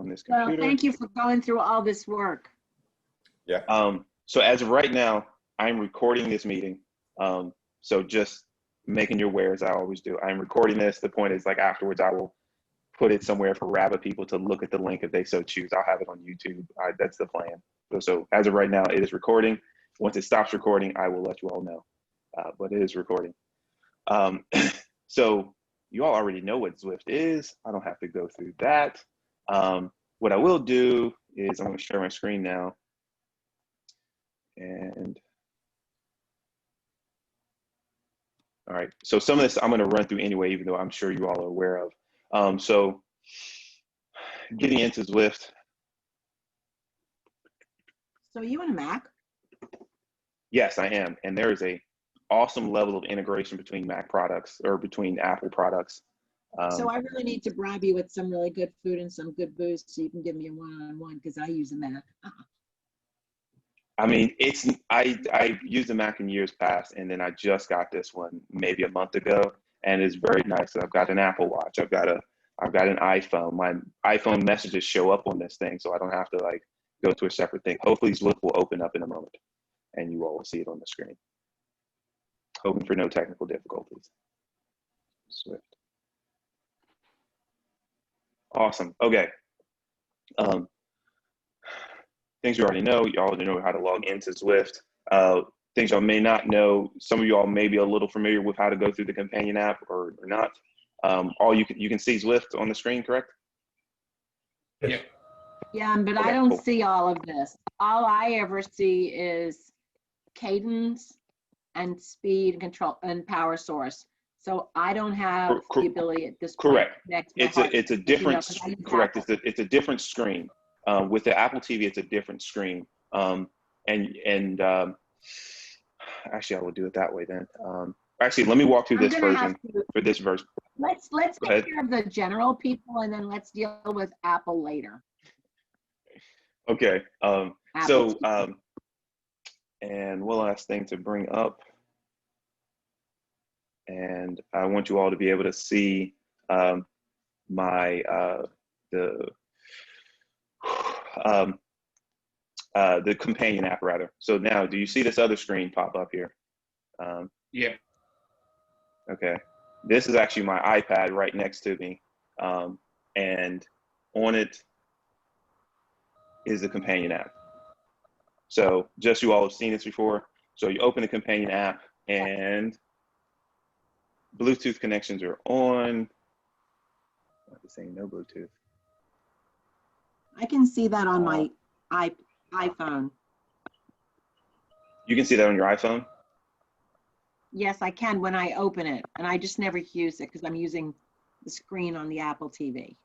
on this Well, computer. thank you for going through all this work. Yeah. So as of right now, I'm recording this meeting. So just making you aware, as I always do. I'm recording this. The point is, like, afterwards, I will put it somewhere for rabid people to look at the link if they so choose. I'll have it on YouTube. That's the plan. So as of right now, it is recording. Once it stops recording, I will let you all know. But it is recording. So you all already know what Zwift is. I don't have to go through that. What I will do is I'm going to share my screen now. And all right, so some of this I'm going to run through anyway, even though I'm sure you all are aware of. So getting into Zwift. So are you on a Mac? Yes, I am. And there is a awesome level of integration between Mac products or between Apple products. So I really need to bribe you with some really good food and some good booze so you can give me a one-on-one because I use a Mac. I mean, I used a Mac in years past, and then I just got this one maybe a month ago, and it's very nice. I've got an Apple Watch. I've got an iPhone. My iPhone messages show up on this thing, so I don't have to like go to a separate thing. Hopefully Zwift will open up in a moment, and you all will see it on the screen. Hoping for no technical difficulties. Zwift. Awesome. Okay. Things you already know. You already know how to log into Zwift. Things y'all may not know. Some of y'all may be a little familiar with how to go through the companion app or not. You can see Zwift on the screen, correct? Yeah. Yeah, but Okay, I don't cool. see all of this. All I ever see is cadence and speed and control and power source. So I don't have the ability at this point. Correct. It's a different, you know, correct. It's a different screen. With the Apple TV, it's a different screen. Actually, I will do it that way then. Actually, let me walk through this version for this version. Let's take care of the general people and then let's deal with Apple later. Okay. Apple And one last thing to bring up. And I want you all to be able to see the companion app rather. So now, do you see this other screen pop up here? Yeah. Okay. This is actually my iPad right next to me. And on it is the companion app. So just you all have seen this before. So you open the companion app and Bluetooth connections are on. I'm saying no Bluetooth. I can see that on my iPhone. You can see that on your iPhone? Yes, I can when I open it, and I just never use it because I'm using the screen on the Apple TV.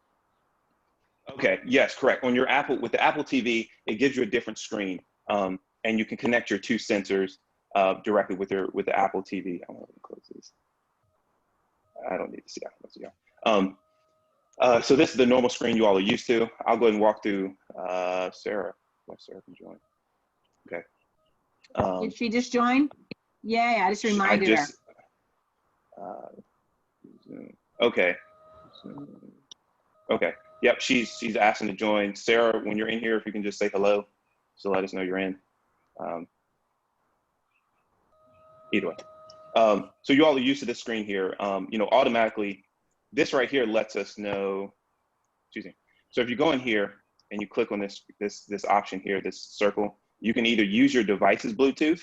Okay, yes, correct. On your with the Apple TV, it gives you a different screen, and you can connect your two sensors directly with the Apple TV. I'm gonna close this. I don't need to see that. So this is the normal screen you all are used to. I'll go ahead and walk through Sarah. Let Sarah can join. Okay. Did she just join? Yeah, I just reminded her. Okay. Okay. Yep, she's asking to join. Sarah, when you're in here, if you can just say hello, so let us know you're in. Either way. So you all are used to this screen here. You know, automatically, this right here lets us know. Excuse me. So if you go in here and you click on this option here, this circle, you can either use your device's Bluetooth,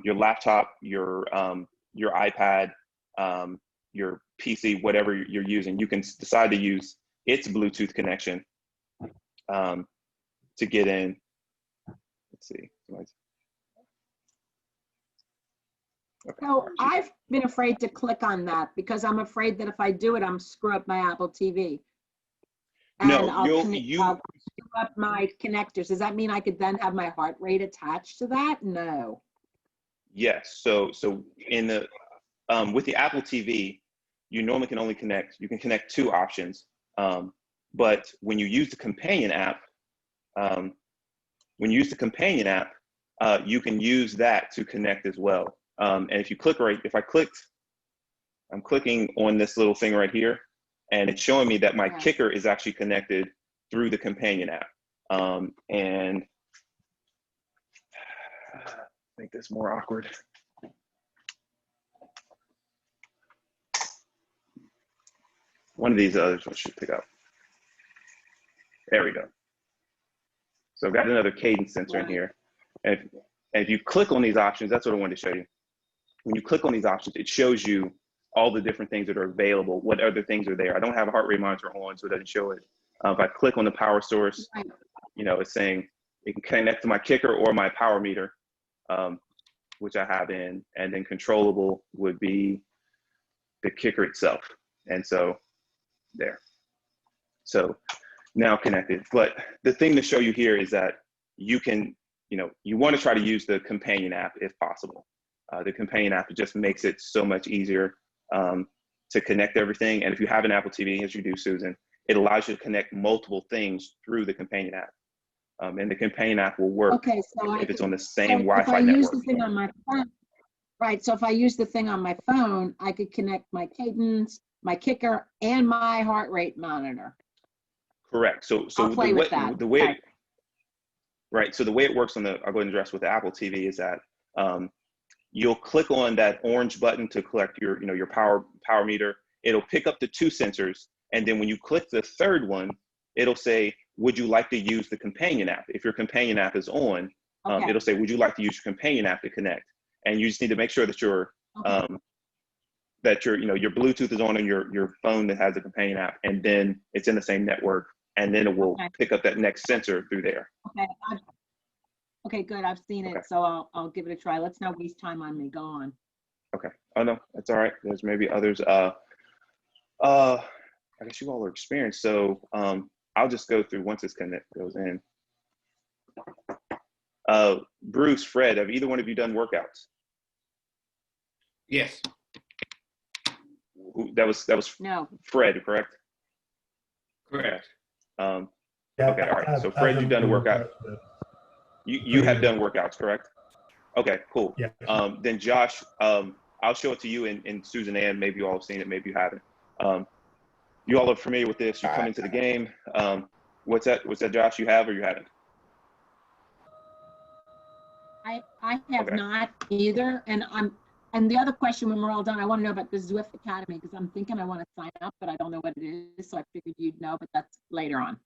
your laptop, your iPad, your PC, whatever you're using. You can decide to use its Bluetooth connection to get in. Let's see. Okay. So I've been afraid to click on that because I'm afraid that if I do it, I'm screw up my Apple TV. And No, I'll screw up my connectors. Does that mean I could then have my heart rate attached to that? No. Yes. So in the with the Apple TV, you normally can only connect. You can connect two options. But when you use the companion app, you can use that to connect as well. And if you click I'm clicking on this little thing right here, and it's showing me that my kicker is actually connected through the companion app. And make this more awkward. One of these others should pick up. There we go. So I've got another cadence sensor in here. And if you click on these options, that's what I wanted to show you. When you click on these options, it shows you all the different things that are available, what other things are there. I don't have a heart rate monitor on, so it doesn't show it. If I click on the power source, you know, it's saying it can connect to my kicker or my power meter, which I have in, and then controllable would be the kicker itself. And so there. So now connected. But the thing to show you here is that you can, you know, you want to try to use the companion app if possible. The companion app just makes it so much easier to connect everything. And if you have an Apple TV, as you do, Susan, it allows you to connect multiple things through the companion app. And the companion app will work if it's on the same Wi-Fi network. Use the thing on my phone, right? So if I use the thing on my phone, I could connect my cadence, my kicker, and my heart rate monitor. Correct. So I'll play with that. The way it, right. So the way it works on the, I'll go ahead and address with the Apple TV is that you'll click on that orange button to collect your, you know, your power meter. It'll pick up the 2 sensors, and then when you click the third one, it'll say, would you like to use the companion app? If your companion app is on, it'll say, would you like to use your companion app to connect? And you just need to make sure that your you know, your Bluetooth is on your phone that has a companion app, and then it's in the same network, and then it will pick up that next sensor through there. Okay, good. I've seen it, so I'll give it a try. Let's not waste time on me. Go on. Okay. Oh no, that's all right. There's maybe others. I guess you all are experienced, so I'll just go through once this goes in. Bruce, Fred, have either one of you done workouts? Yes. That was No. Fred, correct? Correct. Okay, all right. So Fred, you've done a workout. You have done workouts, correct? Okay, cool. Yeah. Then Josh, I'll show it to you and Susan Ann. Maybe you all have seen it, maybe you haven't. You all are familiar with this. You come into the game. What's that, Josh, you have or you haven't? I have not either. And the other question when we're all done, I want to know about the Zwift Academy, because I'm thinking I want to sign up, but I don't know what it is. So I figured you'd know, but that's later on.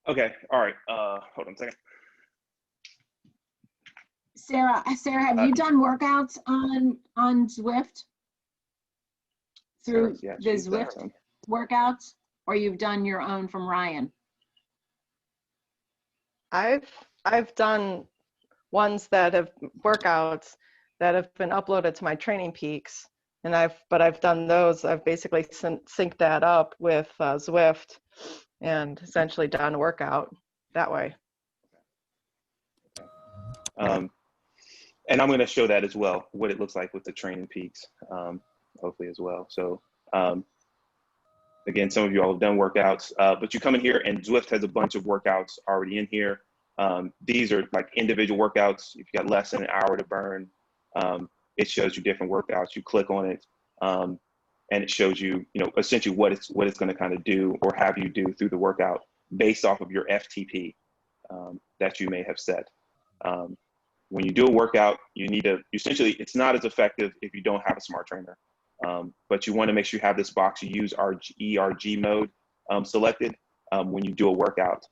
Okay, all right. Hold on a second. Sarah, have you done workouts on Zwift? Through the Zwift workouts, or you've done your own from Ryan? I've done ones that have workouts that have been uploaded to my Training Peaks, and I've done those. I've basically synced that up with Zwift and essentially done a workout that way. And I'm going to show that as well, what it looks like with the Training Peaks, hopefully as well. So again, some of you all have done workouts, but you come in here and Zwift has a bunch of workouts already in here. These are like individual workouts. If you got less than an hour to burn, it shows you different workouts. You click on it, and it shows you, you know, essentially what it's going to kind of do or have you do through the workout based off of your FTP that you may have set. When you do a workout, you need to, essentially, it's not as effective if you don't have a smart trainer, but you want to make sure you have this box. You use our ERG mode selected when you do a workout.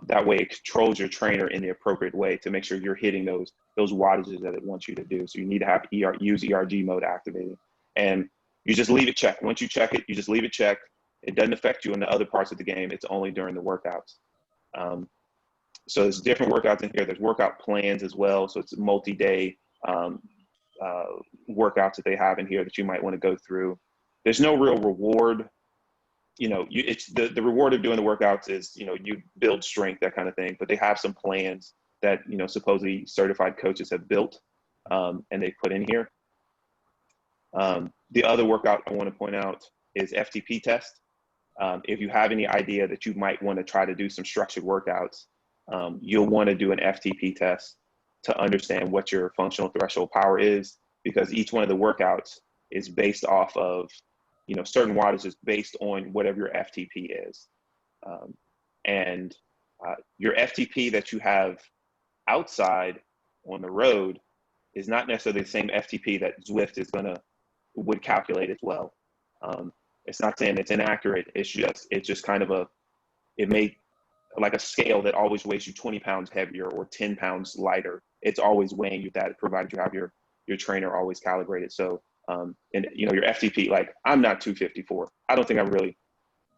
That way it controls your trainer in the appropriate way to make sure you're hitting those wattages that it wants you to do. So you need to have use ERG mode activated, and you just leave it checked. Once you check it, you just leave it checked. It doesn't affect you in the other parts of the game. It's only during the workouts. So there's different workouts in here. There's workout plans as well. So it's multi-day workouts that they have in here that you might want to go through. There's no real reward. You know, it's the reward of doing the workouts is, you know, you build strength, that kind of thing. But they have some plans that, you know, supposedly certified coaches have built and they put in here. The other workout I want to point out is FTP test. If you have any idea that you might want to try to do some structured workouts, you'll want to do an FTP test to understand what your functional threshold power is, because each one of the workouts is based off of, you know, certain wattages based on whatever your FTP is. And your FTP that you have outside on the road is not necessarily the same FTP that Zwift would calculate as well. It's not saying it's inaccurate. It's just kind of it made like a scale that always weighs you 20 pounds heavier or 10 pounds lighter. It's always weighing you that, provided you have your trainer always calibrated. So, and your FTP, like I'm not 254. I don't think I really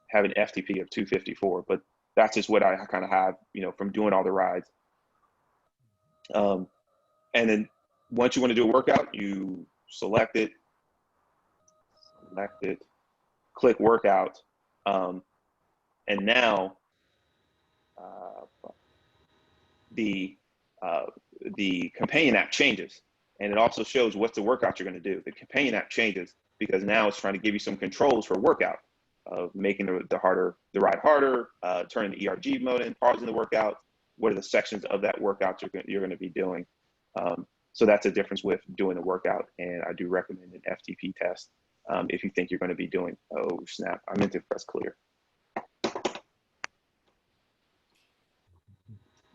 have an FTP of 254, but that's just what I kind of have, from doing all the rides. And then once you want to do a workout, you select it, click workout. And now the companion app changes, and it also shows what's the workout you're going to do. The companion app changes because now it's trying to give you some controls for workout, of making the ride harder, turning the ERG mode in, pausing the workout. What are the sections of that workout you're going to be doing? So that's a difference with doing a workout, and I do recommend an FTP test if you think you're going to be doing. Oh snap! I meant to press clear.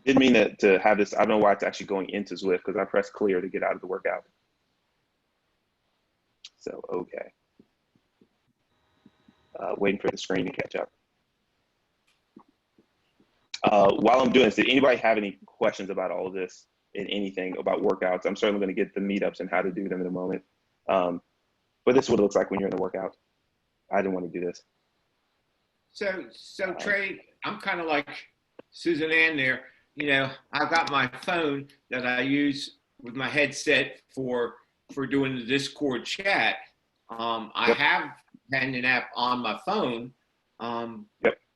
Didn't mean to have this. I don't know why it's actually going into Zwift, because I pressed clear to get out of the workout. So, okay. Waiting for the screen to catch up. While I'm doing this, did anybody have any questions about all of this and anything about workouts? I'm certainly going to get the meetups and how to do them in a moment. But this is what it looks like when you're in the workout. I didn't want to do this. So Trey, I'm kind of like Susan Ann there. I've got my phone that I use with my headset for doing the Discord chat. I have companion app on my phone, and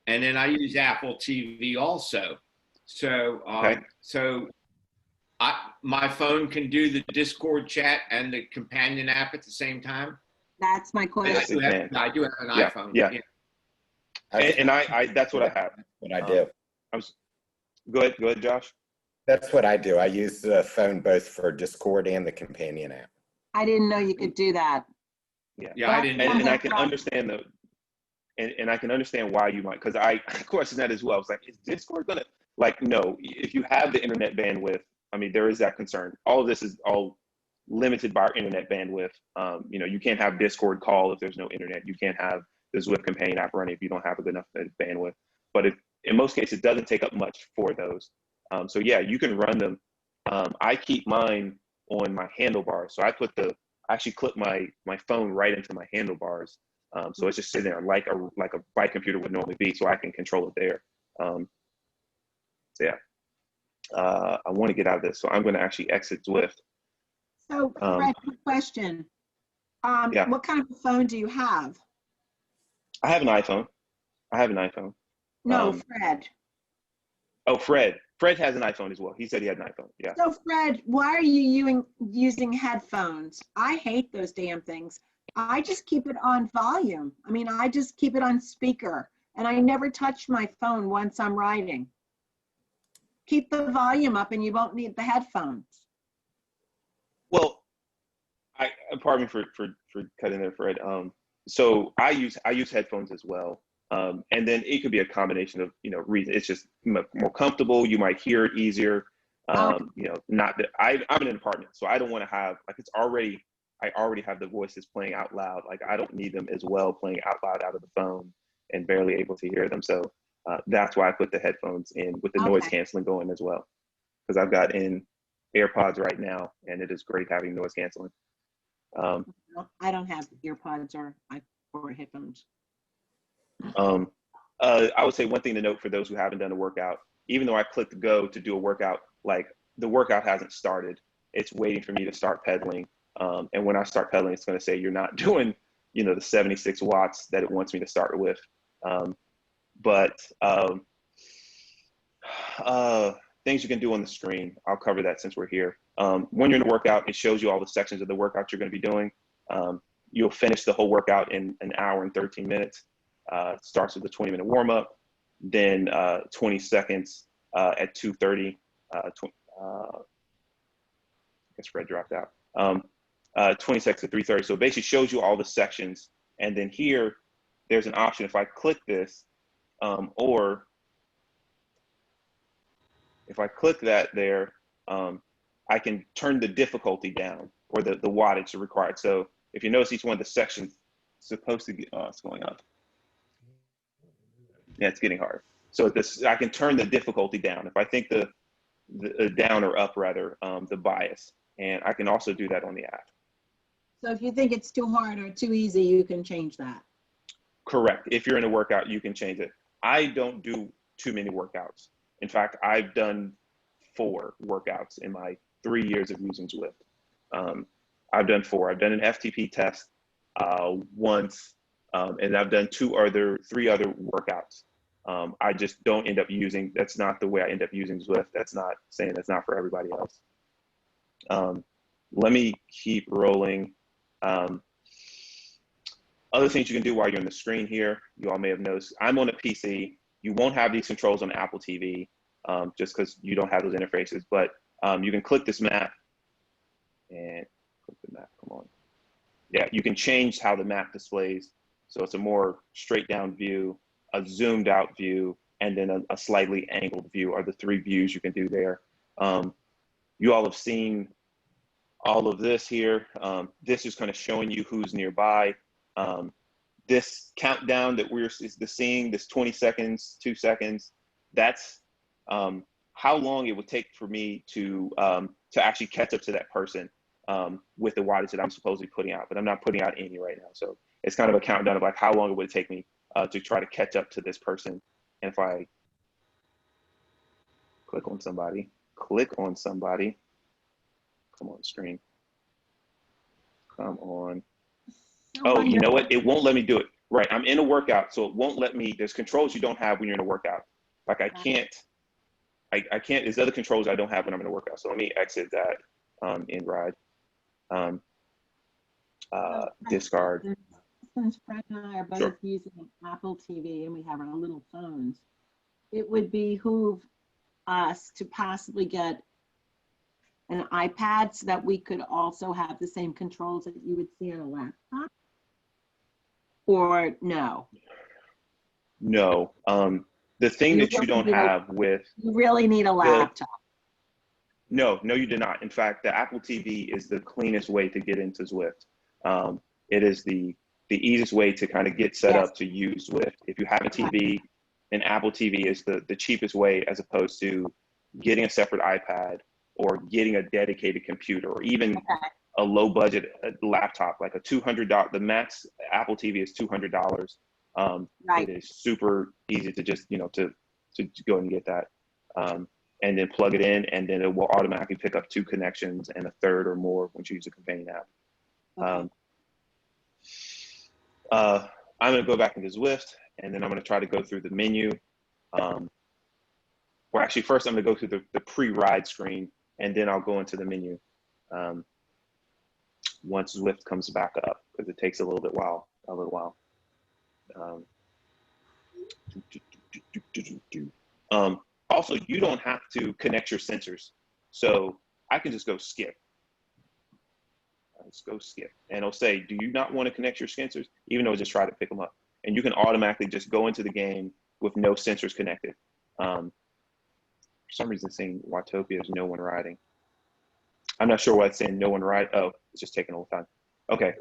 then I use Apple TV also. So, my phone can do the Discord chat and the companion app at the same time. That's my question. I do have an iPhone. Yeah. And I that's what I have. What I do. Go ahead, Josh. That's what I do. I use the phone both for Discord and the companion app. I didn't know you could do that. Yeah, I didn't. And I can understand and I can understand why you might, because I questioned that as well. I was like, is Discord gonna, no, if you have the internet bandwidth, I mean, there is that concern. All of this is all limited by our internet bandwidth. You can't have Discord call if there's no internet. You can't have the Zwift companion app running if you don't have a good enough bandwidth. But in most cases, it doesn't take up much for those. So yeah, you can run them. I keep mine on my handlebars. So I actually clip my phone right into my handlebars. So it's just sitting there like a bike computer would normally be, so I can control it there. So yeah, I want to get out of this. So I'm going to actually exit Zwift. So Fred, question. What kind of phone do you have? I have an iPhone. No, Fred. Oh, Fred. Fred has an iPhone as well. He said he had an iPhone. Yeah. So Fred, why are you using headphones? I hate those damn things. I just keep it on volume. I mean, I just keep it on speaker, and I never touch my phone once I'm riding. Keep the volume up and you won't need the headphones. Well, pardon me for cutting there, Fred. So I use headphones as well. And then it could be a combination of, reasons. It's just more comfortable. You might hear it easier. Not that I'm in an apartment, so I don't want to have, I already have the voices playing out loud. Like I don't need them as well playing out loud out of the phone and barely able to hear them. So that's why I put the headphones in with the noise canceling going as well. Because I've got in AirPods right now, and it is great having noise canceling. I don't have earpods or headphones. I would say one thing to note for those who haven't done a workout, even though I clicked go to do a workout, the workout hasn't started. It's waiting for me to start pedaling. And when I start pedaling, it's going to say you're not doing, the 76 watts that it wants me to start with. Things you can do on the screen, I'll cover that since we're here. When you're in a workout, it shows you all the sections of the workout you're going to be doing. You'll finish the whole workout in an hour and 13 minutes. Starts with a 20-minute warm-up, then 20 seconds at 2:30. I guess Fred dropped out. 20 seconds at 3:30. So it basically shows you all the sections. And then here, there's an option. If I click this, or if I click that there, I can turn the difficulty down, or the wattage required. So if you notice each one of the sections supposed to get, oh, it's going up. Yeah, it's getting hard. So this, I can turn the difficulty down. If I think the down or up rather, the bias, and I can also do that on the app. So if you think it's too hard or too easy, you can change that. Correct. If you're in a workout, you can change it. I don't do too many workouts. In fact, I've done 4 workouts in my 3 years of using Zwift. I've done 4. I've done an FTP test once, and I've done 3 other workouts. I just don't end up using, that's not the way I end up using Zwift. That's not saying that's not for everybody else. Let me keep rolling. Other things you can do while you're on the screen here, you all may have noticed, I'm on a PC. You won't have these controls on Apple TV just because you don't have those interfaces, but you can click this map and click the map, come on. Yeah, you can change how the map displays. So it's a more straight down view, a zoomed out view, and then a slightly angled view are the 3 views you can do there. You all have seen all of this here. This is kind of showing you who's nearby. This countdown that we're seeing, this 20 seconds, 2 seconds, that's how long it would take for me to actually catch up to that person with the wattage that I'm supposedly putting out, but I'm not putting out any right now. So it's kind of a countdown of like how long it would take me to try to catch up to this person. And if I click on somebody, come on screen, come on. Oh, you know what? It won't let me do it. Right, I'm in a workout, so it won't let me. There's controls you don't have when you're in a workout. Like I can't, there's other controls I don't have when I'm in a workout. So let me exit that in ride. Discard. Since Fred and I are both using Apple TV and we have our little phones, it would behoove us to possibly get an iPad so that we could also have the same controls that you would see on a laptop. Or no? No. The thing that you don't have with, you really need a laptop. No, you do not. In fact, the Apple TV is the cleanest way to get into Zwift. It is the easiest way to kind of get set up to use Zwift. If you have a TV, an Apple TV is the cheapest way, as opposed to getting a separate iPad or getting a dedicated computer, or even a low budget laptop, like a $200. The max Apple TV is $200. It is super easy to just, to go and get that. And then plug it in, and then it will automatically pick up 2 connections and a third or more once you use a companion app. I'm gonna go back into Zwift, and then I'm gonna try to go through the menu. Well, actually, first I'm gonna go through the pre-ride screen, and then I'll go into the menu once Zwift comes back up, because it takes a little while. Also, you don't have to connect your sensors, so I can just go skip. Let's go skip, and it'll say, do you not want to connect your sensors? Even though I just try to pick them up, and you can automatically just go into the game with no sensors connected. For some reason, it's saying Watopia is no one riding. I'm not sure why it's saying no one ride. Oh, it's just taking a little time. Okay.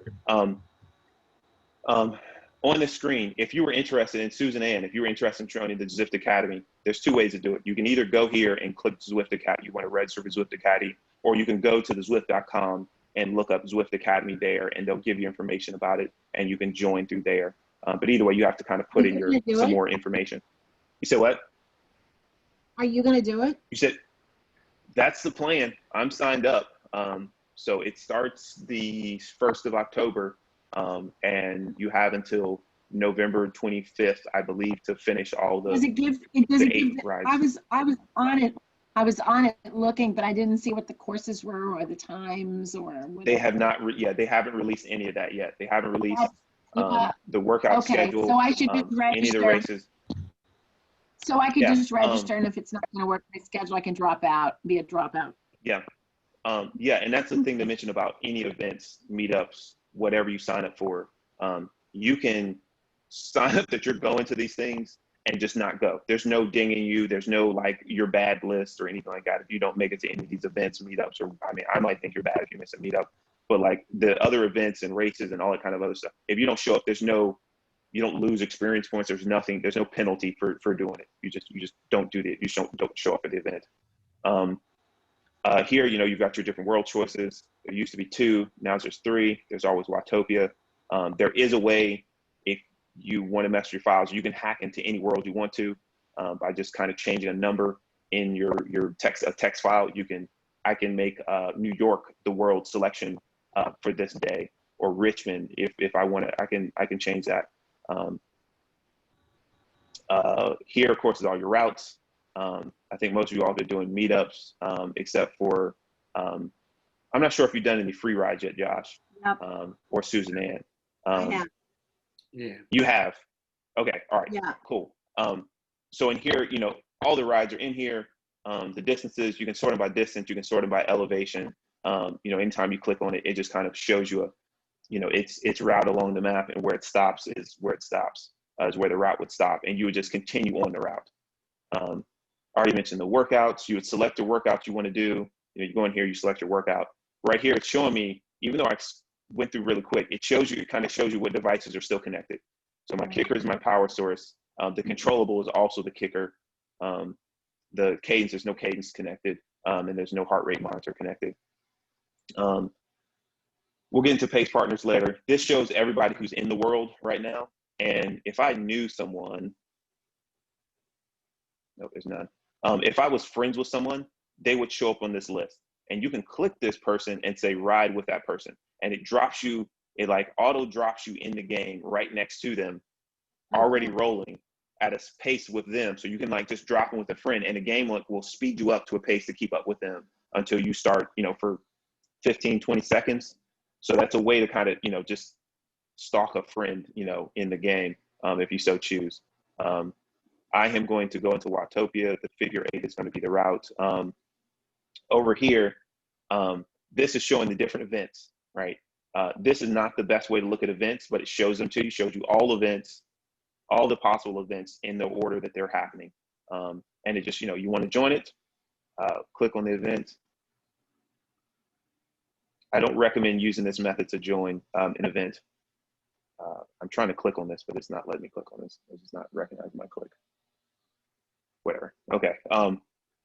On the screen, if you were interested in Susan Ann, if you were interested in joining the Zwift Academy, there's 2 ways to do it. You can either go here and click Zwift Academy, you want to register for Zwift Academy, or you can go to the Zwift.com and look up Zwift Academy there, and they'll give you information about it, and you can join through there. But either way, you have to kind of put in some more information. You said what? Are you going to do it? You said, that's the plan. I'm signed up. So it starts the 1st of October, and you have until November 25th, I believe, to finish all the, does it give 8 rides. I was on it looking, but I didn't see what the courses were or the times or whatever. They have not, they haven't released any of that yet. They haven't released the workout schedule, so I should just register. any of the races. So I could just register, and if it's not going to work my schedule, I can drop out, be a dropout. Yeah. And that's the thing to mention about any events, meetups, whatever you sign up for. You can sign up that you're going to these things, and just not go. There's no dinging you. There's no like your bad list or anything like that. If you don't make it to any of these events, meetups, or I mean, I might think you're bad if you miss a meetup, but like the other events and races and all that kind of other stuff, if you don't show up, you don't lose experience points. There's no penalty for doing it. You just don't do it. You don't show up at the event. Here, you've got your different world choices. There used to be 2, now there's 3. There's always Watopia. There is a way, if you want to mess with your files, you can hack into any world you want to by just kind of changing a number in your text file. I can make New York the world selection for this day, or Richmond if I want to. I can change that. Here, of course, is all your routes. I think most of you all have been doing meetups, except for I'm not sure if you've done any free rides yet, Josh. Yep. Or Susan Ann. I have. Yeah. You have. Okay. All right. Yeah. Cool. So in here, all the rides are in here. The distances, you can sort them by distance. You can sort them by elevation. Anytime you click on it, it just kind of shows you its route along the map, and where it stops is where it stops, is where the route would stop, and you would just continue on the route. I already mentioned the workouts. You would select the workouts you want to do. You go in here, you select your workout. Right here, it's showing me, even though I went through really quick, it kind of shows you what devices are still connected. So my kicker is my power source. The controllable is also the kicker. The cadence, there's no cadence connected, and there's no heart rate monitor connected. We'll get into pace partners later. This shows everybody who's in the world right now. And if I knew someone, no, there's none. If I was friends with someone, they would show up on this list. And you can click this person and say ride with that person. And it like auto drops you in the game right next to them, already rolling at a pace with them. So you can like just drop them with a friend, and the game will speed you up to a pace to keep up with them until you start, for 15, 20 seconds. So that's a way to kind of, just stalk a friend, in the game, if you so choose. I am going to go into Watopia. The figure 8 is going to be the route. Over here, this is showing the different events, right? This is not the best way to look at events, but it shows them to you, shows you all events, all the possible events in the order that they're happening. And it just, you want to join it, click on the event. I don't recommend using this method to join an event. I'm trying to click on this, but it's not letting me click on this. It's just not recognizing my click. Whatever. Okay.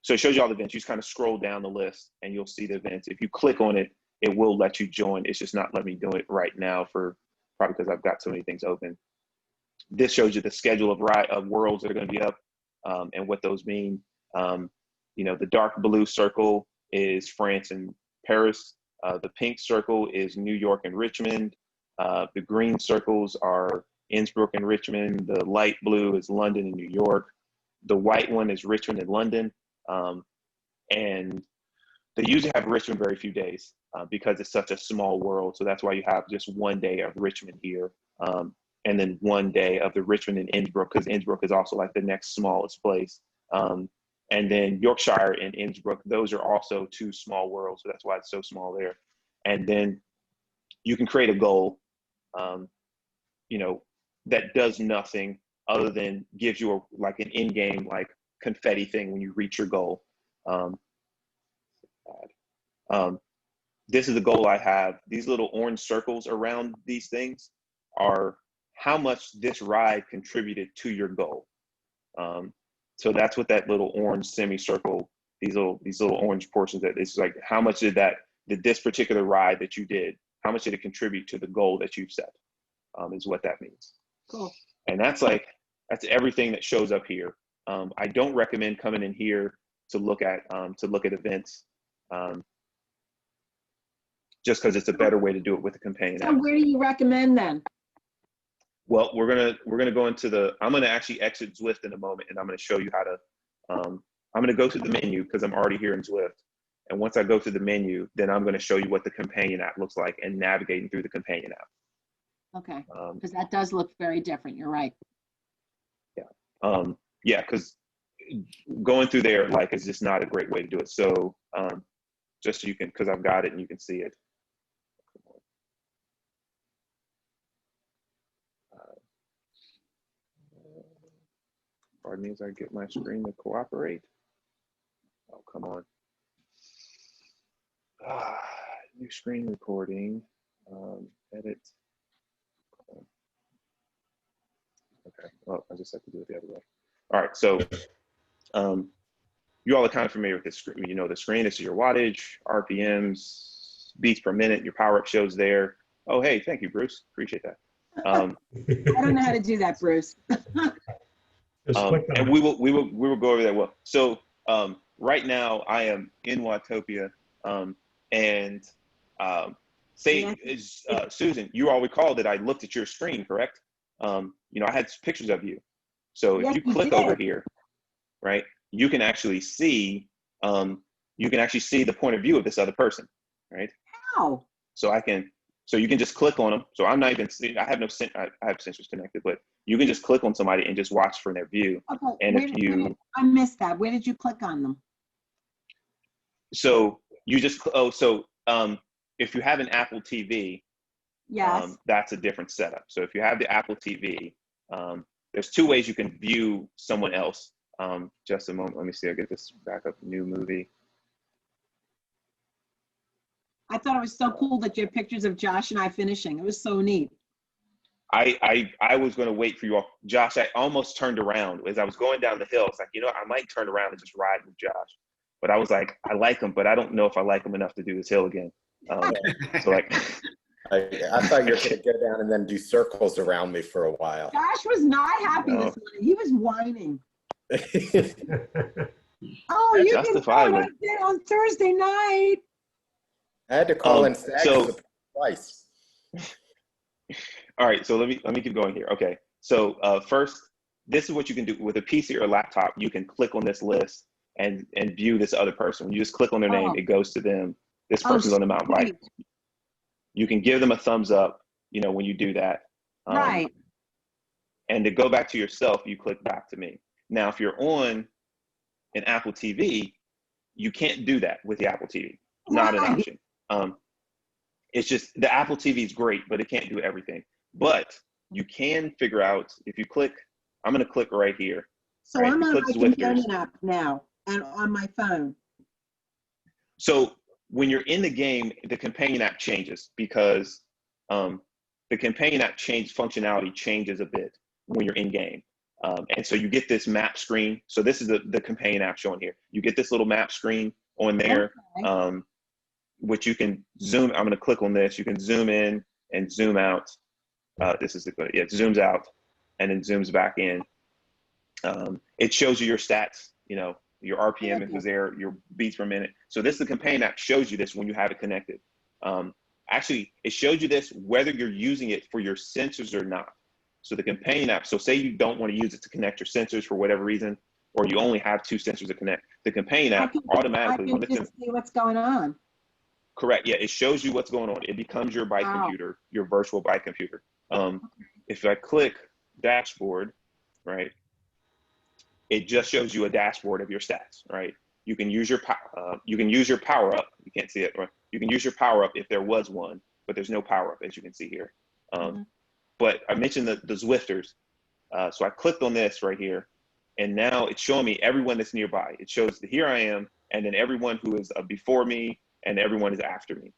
So it shows you all the events. You just kind of scroll down the list and you'll see the events. If you click on it, it will let you join. It's just not letting me do it right now, for probably because I've got so many things open. This shows you the schedule of worlds that are going to be up, and what those mean. The dark blue circle is France and Paris. The pink circle is New York and Richmond. The green circles are Innsbruck and Richmond. The light blue is London and New York. The white one is Richmond and London. And they usually have Richmond very few days because it's such a small world. So that's why you have just one day of Richmond here. And then one day of the Richmond and Innsbruck, because Innsbruck is also like the next smallest place. And then Yorkshire and Innsbruck, those are also 2 small worlds. So that's why it's so small there. And then you can create a goal, that does nothing other than gives you like an in-game, like confetti thing when you reach your goal. This is the goal I have. These little orange circles around these things are how much this ride contributed to your goal. So that's what that little orange semicircle, these little orange portions, that it's like, how much did this particular ride that you did, how much did it contribute to the goal that you've set, is what that means. Cool. And that's everything that shows up here. I don't recommend coming in here to look at events, just because it's a better way to do it with a companion So app. where do you recommend then? Well, we're gonna go into I'm gonna actually exit Zwift in a moment, and I'm gonna show you how to. I'm gonna go to the menu because I'm already here in Zwift, and once I go to the menu, then I'm gonna show you what the companion app looks like and navigating through the companion app. Okay, because that does look very different. You're right. Yeah. Yeah, because going through there is just not a great way to do it. So just so you can, because I've got it and you can see it. Pardon me as I get my screen to cooperate. Oh, come on. New screen recording. Edit. Okay, well, I just have to do it the other way. All right, so you all are kind of familiar with this screen. You know the screen, this is your wattage, RPMs, beats per minute, your power up shows there. Oh, hey, thank you, Bruce. Appreciate that. I don't know how to do that, Bruce. And we will go over that. Well, so right now I am in Watopia, and Susan, you all recall that I looked at your screen, correct? You know, I had pictures of you. So if Yes, you you click did. over here, right, you can actually see the point of view of this other person, right? How? So you can just click on them. So I'm not even, I have sensors connected, but you can just click on somebody and just watch from their view. Okay, And I missed that. Where did you click on them? So you just, if you have an Apple TV, Yes. that's a different setup. So if you have the Apple TV, there's two ways you can view someone else. Just a moment, let me see, I'll get this back up, new movie. I thought it was so cool that you had pictures of Josh and I finishing. It was so neat. I was going to wait for you all. Josh, I almost turned around as I was going down the hill. It's like, you know, I might turn around and just ride with Josh. But I was like, I like him, but I don't know if I like him enough to do this hill again. So like, I thought you were going to go down and then do circles around me for a while. Josh was not happy No. this morning. He was whining. Oh, you can do Justifiably. it on Thursday night. I had to call in SAG so- twice. all right, so let me keep going here. Okay, so first, this is what you can do with a PC or a laptop. You can click on this list and view this other person. When you just click on their name, it goes to them. This person's on the mountain bike. You can give them a thumbs up, you know, when you do that. Right. And to go back to yourself, you click back to me. Now, if you're on an Apple TV, you can't do that with the Apple TV. Not an Right. option. It's just the Apple TV is great, but it can't do everything. But you can figure out if you click. I'm going to click right here. So right, I'm you on click my Zwifters. companion app now and on my phone. So when you're in the game, the companion app changes because the companion app functionality changes a bit when you're in game. And so you get this map screen. So this is the companion app showing here. You get this little map screen on there, Okay. which you can zoom. I'm going to click on this. You can zoom in and zoom out. This is it zooms out and then zooms back in. It shows you your stats, you know, your RPM if it was there, your beats per minute. So this, the companion app shows you this when you have it connected. Actually, it shows you this whether you're using it for your sensors or not. So the companion app, so say you don't want to use it to connect your sensors for whatever reason, or you only have two sensors to connect. The companion app automatically, I can just see what's going on. correct, yeah, it shows you what's going on. It becomes your bike computer, your virtual bike computer. If I click dashboard, right, it just shows you a dashboard of your stats, right? You can use your power up. You can't see it, right? You can use your power up if there was one, but there's no power up as you can see here. But I mentioned the Zwifters. So I clicked on this right here, and now it's showing me everyone that's nearby. It shows that here I am, and then everyone who is before me, and everyone is after me.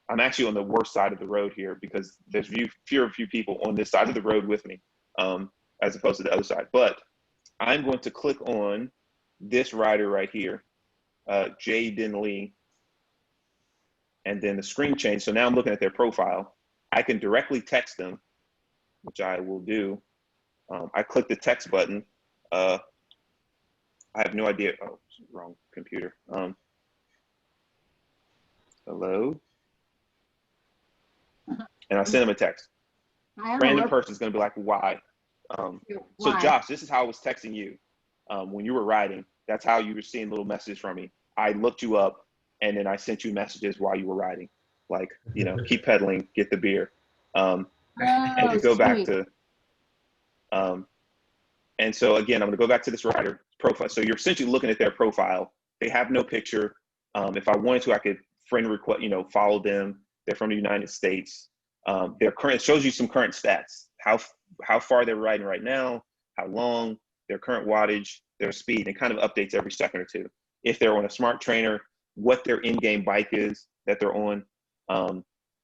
I'm actually on the worst side of the road here because there's few people on this side of the road with me, as opposed to the other side. But I'm going to click on this rider right here, Jaden Lee, and then the screen change. So now I'm looking at their profile. I can directly text them, which I will do. I click the text button. I have no idea. Oh, wrong computer. Hello. And I send them a text. Random person's going to be like, why? So Josh, this is how I was texting you when you were riding. That's how you were seeing little messages from me. I looked you up, and then I sent you messages while you were riding. Like, you know, keep pedaling, get the beer. And to go back to, and so again, I'm going to go back to this rider profile. So you're essentially looking at their profile. They have no picture. If I wanted to, I could friend request, you know, follow them. They're from the United States. Their current shows you some current stats. How far they're riding right now, how long, their current wattage, their speed, and it kind of updates every second or two. If they're on a smart trainer, what their in-game bike is that they're on.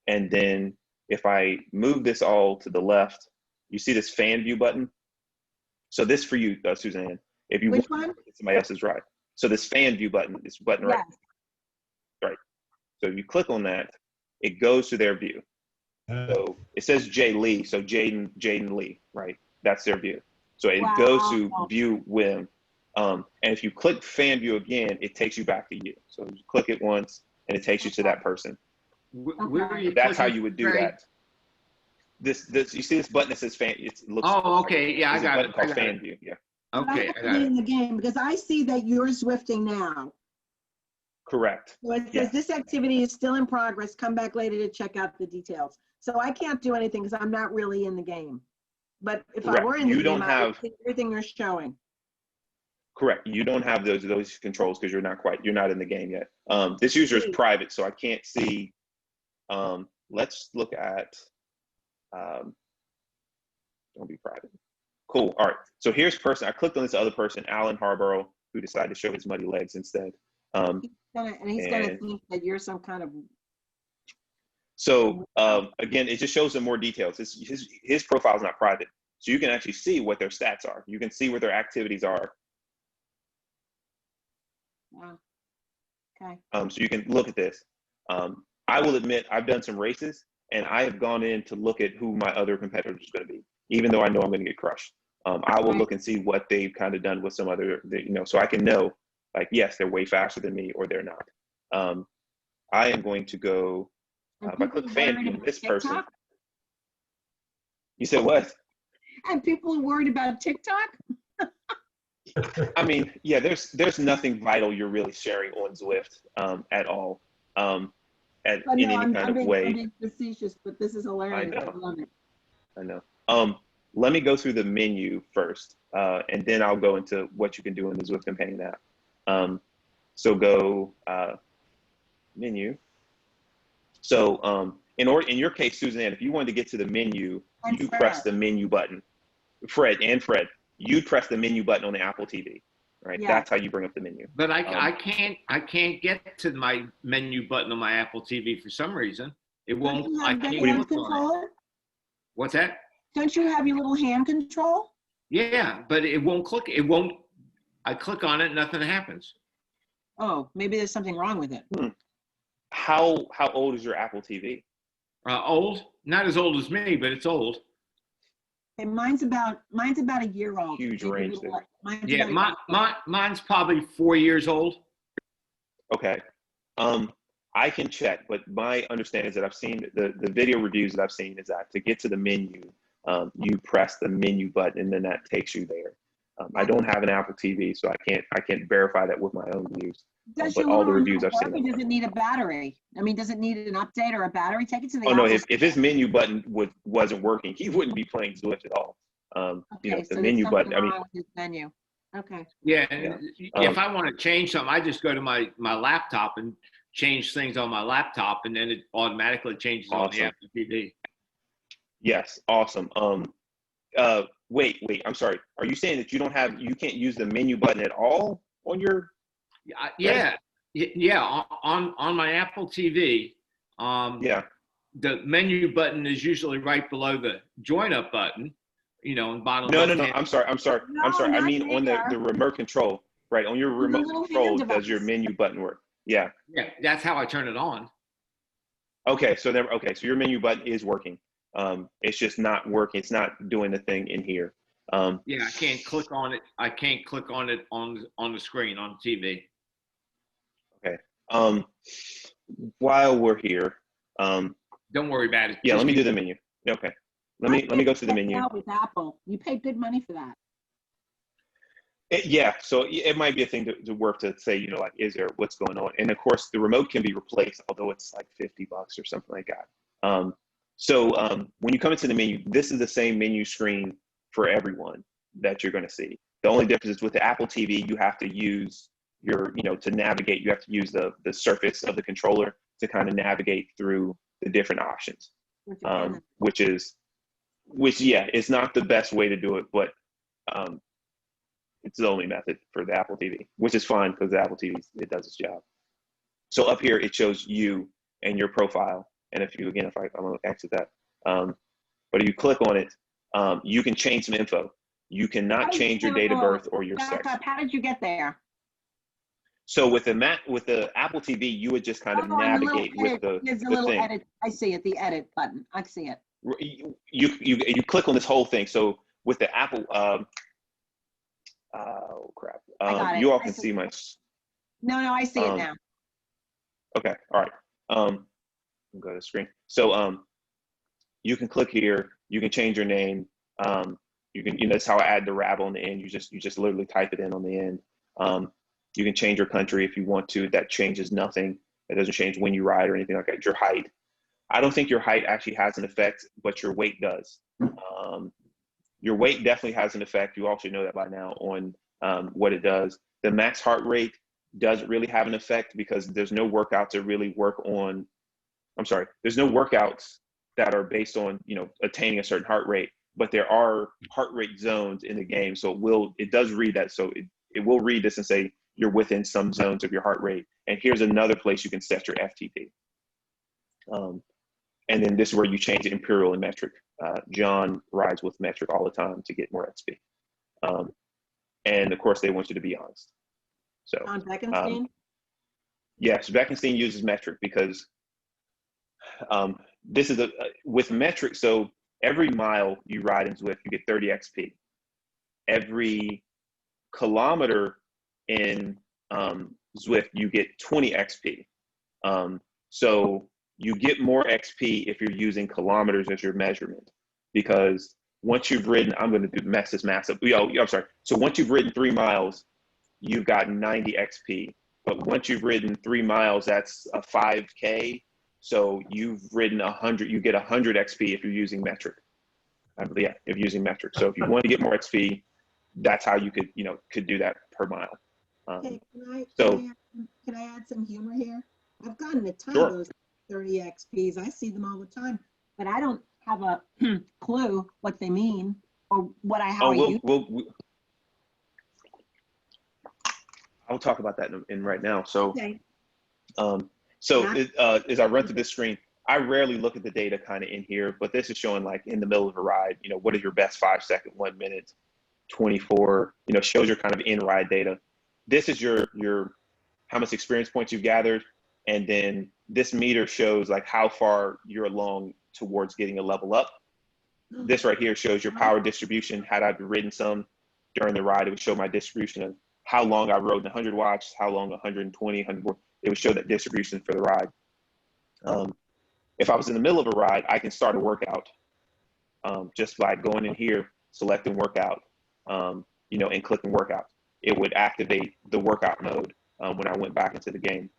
And then if I move this all to the left, you see this fan view button. So this for you, Suzanne, if you Which want one? somebody else's ride. So this fan view button, this button right, Yes. right. So if you click on that, it goes to their view. So it says Jay Lee, so Jaden Lee, right? That's their view. So it goes to view Wim. And if you click fan view again, it takes you back to you. So you click it once and it takes you to that person. Where are you That's how clicking, you would do Ray? that. This you see this button that says fan, it looks Oh, okay. Yeah, I there's a got button it. called fan view. Yeah. But I Okay, have I to got be it. in the game because I see that you're Zwifting now. Correct. So it says Yes. this activity is still in progress. Come back later to check out the details. So I can't do anything because I'm not really in the game. But if I Correct. were in the You don't game, I would have- see everything you're showing. Correct. You don't have those controls because you're not in the game yet. This user is Great. private, so I can't see. Let's look at. Don't be private. Cool. All right. So here's person. I clicked on this other person, Alan Harborough, who decided to show his muddy legs instead. He's gonna And- think that you're some kind of. So again, it just shows them more details. His profile is not private, so you can actually see what their stats are. You can see what their activities are. Wow. Okay. So you can look at this. I will admit I've done some races, and I have gone in to look at who my other competitors are going to be, even though I know I'm going to get crushed. I will look and see what they've kind of done with some other, so I can know, like, yes, they're way faster than me, or they're not. I am going to go. And If I people click are fan worried view, about this person. TikTok? You said what? And people are worried about TikTok? I mean, yeah, there's nothing vital you're really sharing on Zwift at all, in any kind of way. I'm being facetious, but this is hilarious. I know. I love it. I know. Let me go through the menu first, and then I'll go into what you can do in the Zwift Companion app. So go menu. So in your case, Suzanne, if you wanted to get to the menu, And you Fred. press the menu button. Fred, you press the menu button on the Apple TV, right? Yeah. That's how you bring up the menu. But I can't get to my menu button on my Apple TV for some reason. It Don't won't. you I have the can't hand click on it. controller? What's that? Don't you have your little hand control? Yeah, but it won't click. It won't. I click on it, nothing happens. Oh, maybe there's something wrong with it. How old is your Apple TV? Old? Not as old as me, but it's old. And mine's about a year old. Huge Maybe a range little there. less. Mine's Yeah, about a year old. mine's probably 4 years old. Okay. I can check, but my understanding is that I've seen the video reviews that I've seen is that to get to the menu, you press the menu button and then that takes you there. I don't have an Apple TV, so I can't verify that with my own views. Does but your all the little reviews remote I've seen work, or does it need a battery? I mean, does it need an update or a battery? Take it to the Oh no, Apple if his menu button wasn't working, he wouldn't be playing Zwift at all. Okay, The so there's menu something button. I mean, wrong with his menu. Okay. Yeah, and Yeah. if I want to change something, I just go to my laptop and change things on my laptop, and then it automatically changes on the Awesome. Apple TV. yes, awesome. Wait, I'm sorry. Are you saying that you can't use the menu button at all on your? Yeah. On my Apple TV. Yeah. The menu button is usually right below the join up button. On bottom. No. left-hand. I'm sorry. No, I not mean on there. the remote control, right? On your the remote little control, hand does your device. menu button work? Yeah. Yeah, that's how I turn it on. Okay. So your menu button is working. It's just not working. It's not doing the thing in here. Yeah, I can't click on it. I can't click on it on the screen on the TV. While we're here, Don't worry about it. yeah, Just let me keep- do the menu. Okay. Let me go to the menu. Out with Apple. You paid good money for that. Yeah, so it might be a thing to work to say, like, what's going on? And of course, the remote can be replaced, although it's like $50 or something like that. When you come into the menu, this is the same menu screen for everyone that you're going to see. The only difference is with the Apple TV, you have to use to navigate, you have to use the surface of the controller to kind of navigate through the different options, which it's not the best way to do it, but It's the only method for the Apple TV, which is fine because the Apple TV, it does its job. So up here, it shows you and your profile. And if you, again, I'm gonna exit that. But if you click on it, you can change some info. You cannot change your date of birth or your Back sex. up. How did you get there? So with the Apple TV, you would just kind of navigate with There's a the little thing. edit. I see it, the edit button. I see it. You click on this whole thing. So with the Apple, oh crap. I got it. You all I can see see it. my, No, I see it now. okay, all right. Go to the screen. So you can click here, you can change your name. You can, that's how I add the rabble on the end. You just literally type it in on the end. You can change your country if you want to. That changes nothing. It doesn't change when you ride or anything like that. Your height. I don't think your height actually has an effect, but your weight does. Your weight definitely has an effect. You all should know that by now on what it does. The max heart rate doesn't really have an effect because there's no workouts that really work on, there's no workouts that are based on, attaining a certain heart rate, but there are heart rate zones in the game. So it does read that. So it will read this and say, you're within some zones of your heart rate. And here's another place you can set your FTP. And then this is where you change the imperial and metric. John rides with metric all the time to get more XP. And of course, they want you to be honest. So, John Beckenstein? yes, Beckenstein uses metric because this is with metric. So every mile you ride in Zwift, you get 30 XP. Every kilometer in Zwift, you get 20 XP. So you get more XP if you're using kilometers as your measurement, because once you've ridden, I'm going to mess this math up. I'm sorry. So once you've ridden 3 miles, you've got 90 XP. But once you've ridden 3 miles, that's a 5K. So you've ridden 100, you get 100 XP if you're using metric. Yeah, if you're using metric. So if you want to get more XP, that's how you could do that per mile. Okay, can I add some humor here? I've gotten a ton Sure. of those 30 XPs. I see them all the time, but I don't have a clue what they mean or how I use. I'll talk about that in right now. So, Okay. As I run through this screen, I rarely look at the data kind of in here, but this is showing like in the middle of a ride, what are your best 5 second, 1 minute, 24, shows your kind of in ride data. This is your how much experience points you've gathered. And then this meter shows like how far you're along towards getting a level up. This right here shows your power distribution. Had I ridden some during the ride, it would show my distribution of how long I rode in 100 watts, how long 120, 140. It would show that distribution for the ride. If I was in the middle of a ride, I can start a workout just by going in here, selecting workout, and clicking workout. It would activate the workout mode when I went back into the game.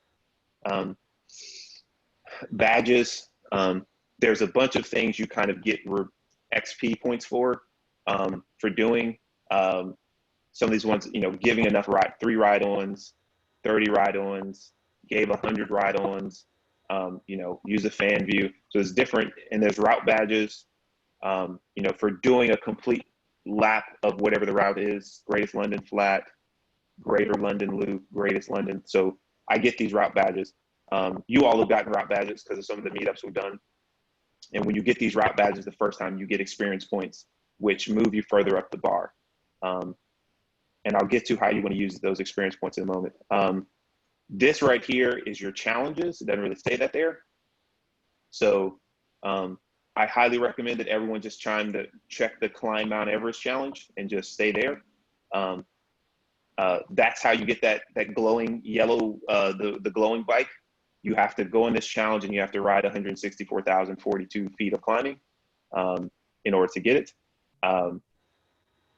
Badges, there's a bunch of things you kind of get XP points for doing. Some of these ones, giving enough 3 ride-ons, 30 ride-ons, gave 100 ride-ons, use a fan view. So it's different, and there's route badges, for doing a complete lap of whatever the route is, Greatest London Flat, Greater London Loop, Greatest London. So I get these route badges. You all have gotten route badges because of some of the meetups we've done. And when you get these route badges the first time, you get experience points, which move you further up the bar. And I'll get to how you want to use those experience points in a moment. This right here is your challenges. It doesn't really say that there. So I highly recommend that everyone just check the Climb Mount Everest challenge and just stay there. That's how you get that glowing yellow, the glowing bike. You have to go in this challenge and you have to ride 164,042 feet of climbing in order to get it.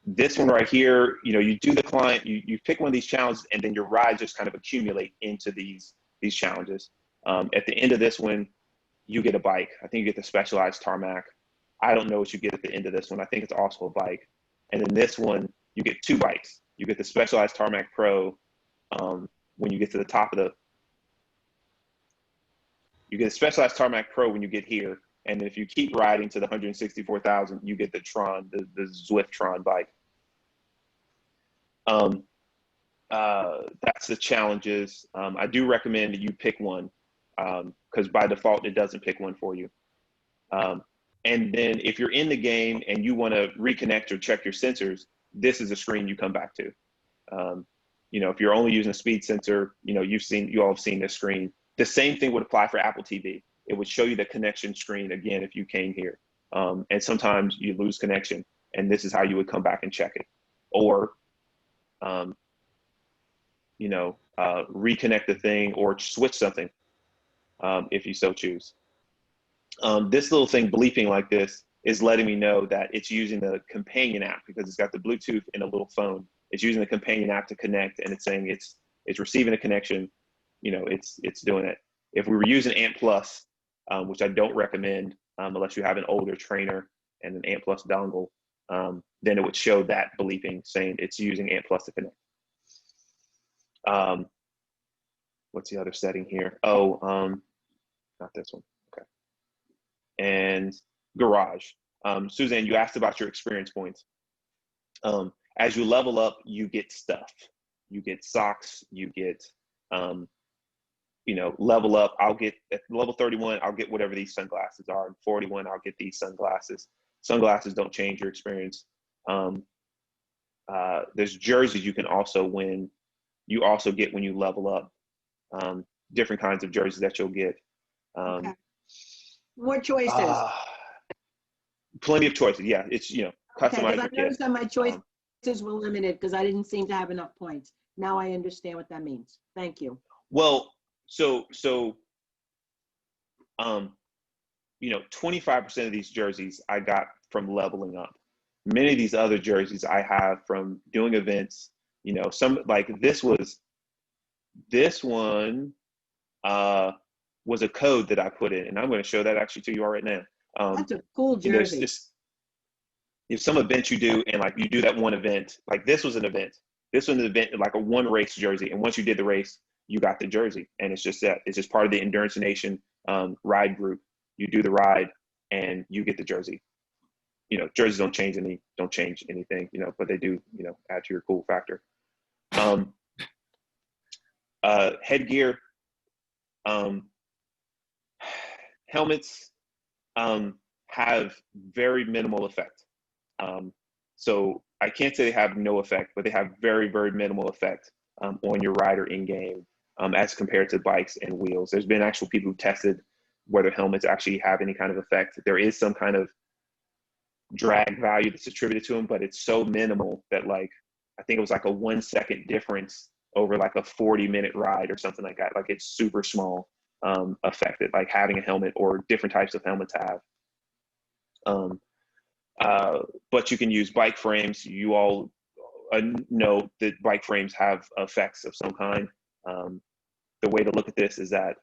This one right here, you do the climb, you pick one of these challenges, and then your rides just kind of accumulate into these challenges. At the end of this one, you get a bike. I think you get the Specialized Tarmac. I don't know what you get at the end of this one. I think it's also a bike. And then this one, you get 2 bikes. You get the Specialized Tarmac Pro when you get to the top of you get a Specialized Tarmac Pro when you get here. And then if you keep riding to the 164,000, you get the Tron, the Zwift Tron bike. That's the challenges. I do recommend that you pick one, because by default it doesn't pick one for you. And then if you're in the game and you want to reconnect or check your sensors, this is a screen you come back to. If you're only using a speed sensor, you all have seen this screen. The same thing would apply for Apple TV. It would show you the connection screen again if you came here. And sometimes you lose connection, and this is how you would come back and check it. Or, reconnect the thing or switch something, if you so choose. This little thing bleeping like this is letting me know that it's using the companion app, because it's got the Bluetooth in a little phone. It's using the companion app to connect, and it's saying it's receiving a connection. It's doing it. If we were using Ant Plus, which I don't recommend unless you have an older trainer and an Ant Plus dongle, then it would show that bleeping saying it's using Ant Plus to connect. What's the other setting here? Oh, not this one. Okay. And garage. Suzanne, you asked about your experience points. As you level up, you get stuff. You get socks, you get, level up. I'll get at level 31, I'll get whatever these sunglasses are. And 41, I'll get these sunglasses. Sunglasses don't change your experience. There's jerseys you can also win. You also get when you level up, different kinds of jerseys that you'll get. Okay. More choices. Plenty of choices. Yeah, it's, customize your I kit. noticed that my choices were limited because I didn't seem to have enough points. Now I understand what that means. Thank you. Well, so 25% of these jerseys I got from leveling up. Many of these other jerseys I have from doing events. Some like this one was a code that I put in, and I'm going to show that actually to you all right now. That's a cool jersey. If some events you do, and like you do that one event, like this was an event. This was an event, like a one race jersey, and once you did the race, you got the jersey, and it's just part of the Endurance Nation ride group. You do the ride, and you get the jersey. Jerseys don't change anything, but they do, add to your cool factor. Headgear, helmets have very minimal effect. So I can't say they have no effect, but they have very, very minimal effect on your rider in game as compared to bikes and wheels. There's been actual people who tested whether helmets actually have any kind of effect. There is some kind of drag value that's attributed to them, but it's so minimal that I think it was like a 1 second difference over like a 40-minute ride or something like that. Like it's super small effect that like having a helmet or different types of helmets have. But you can use bike frames. You all know that bike frames have effects of some kind. The way to look at this is that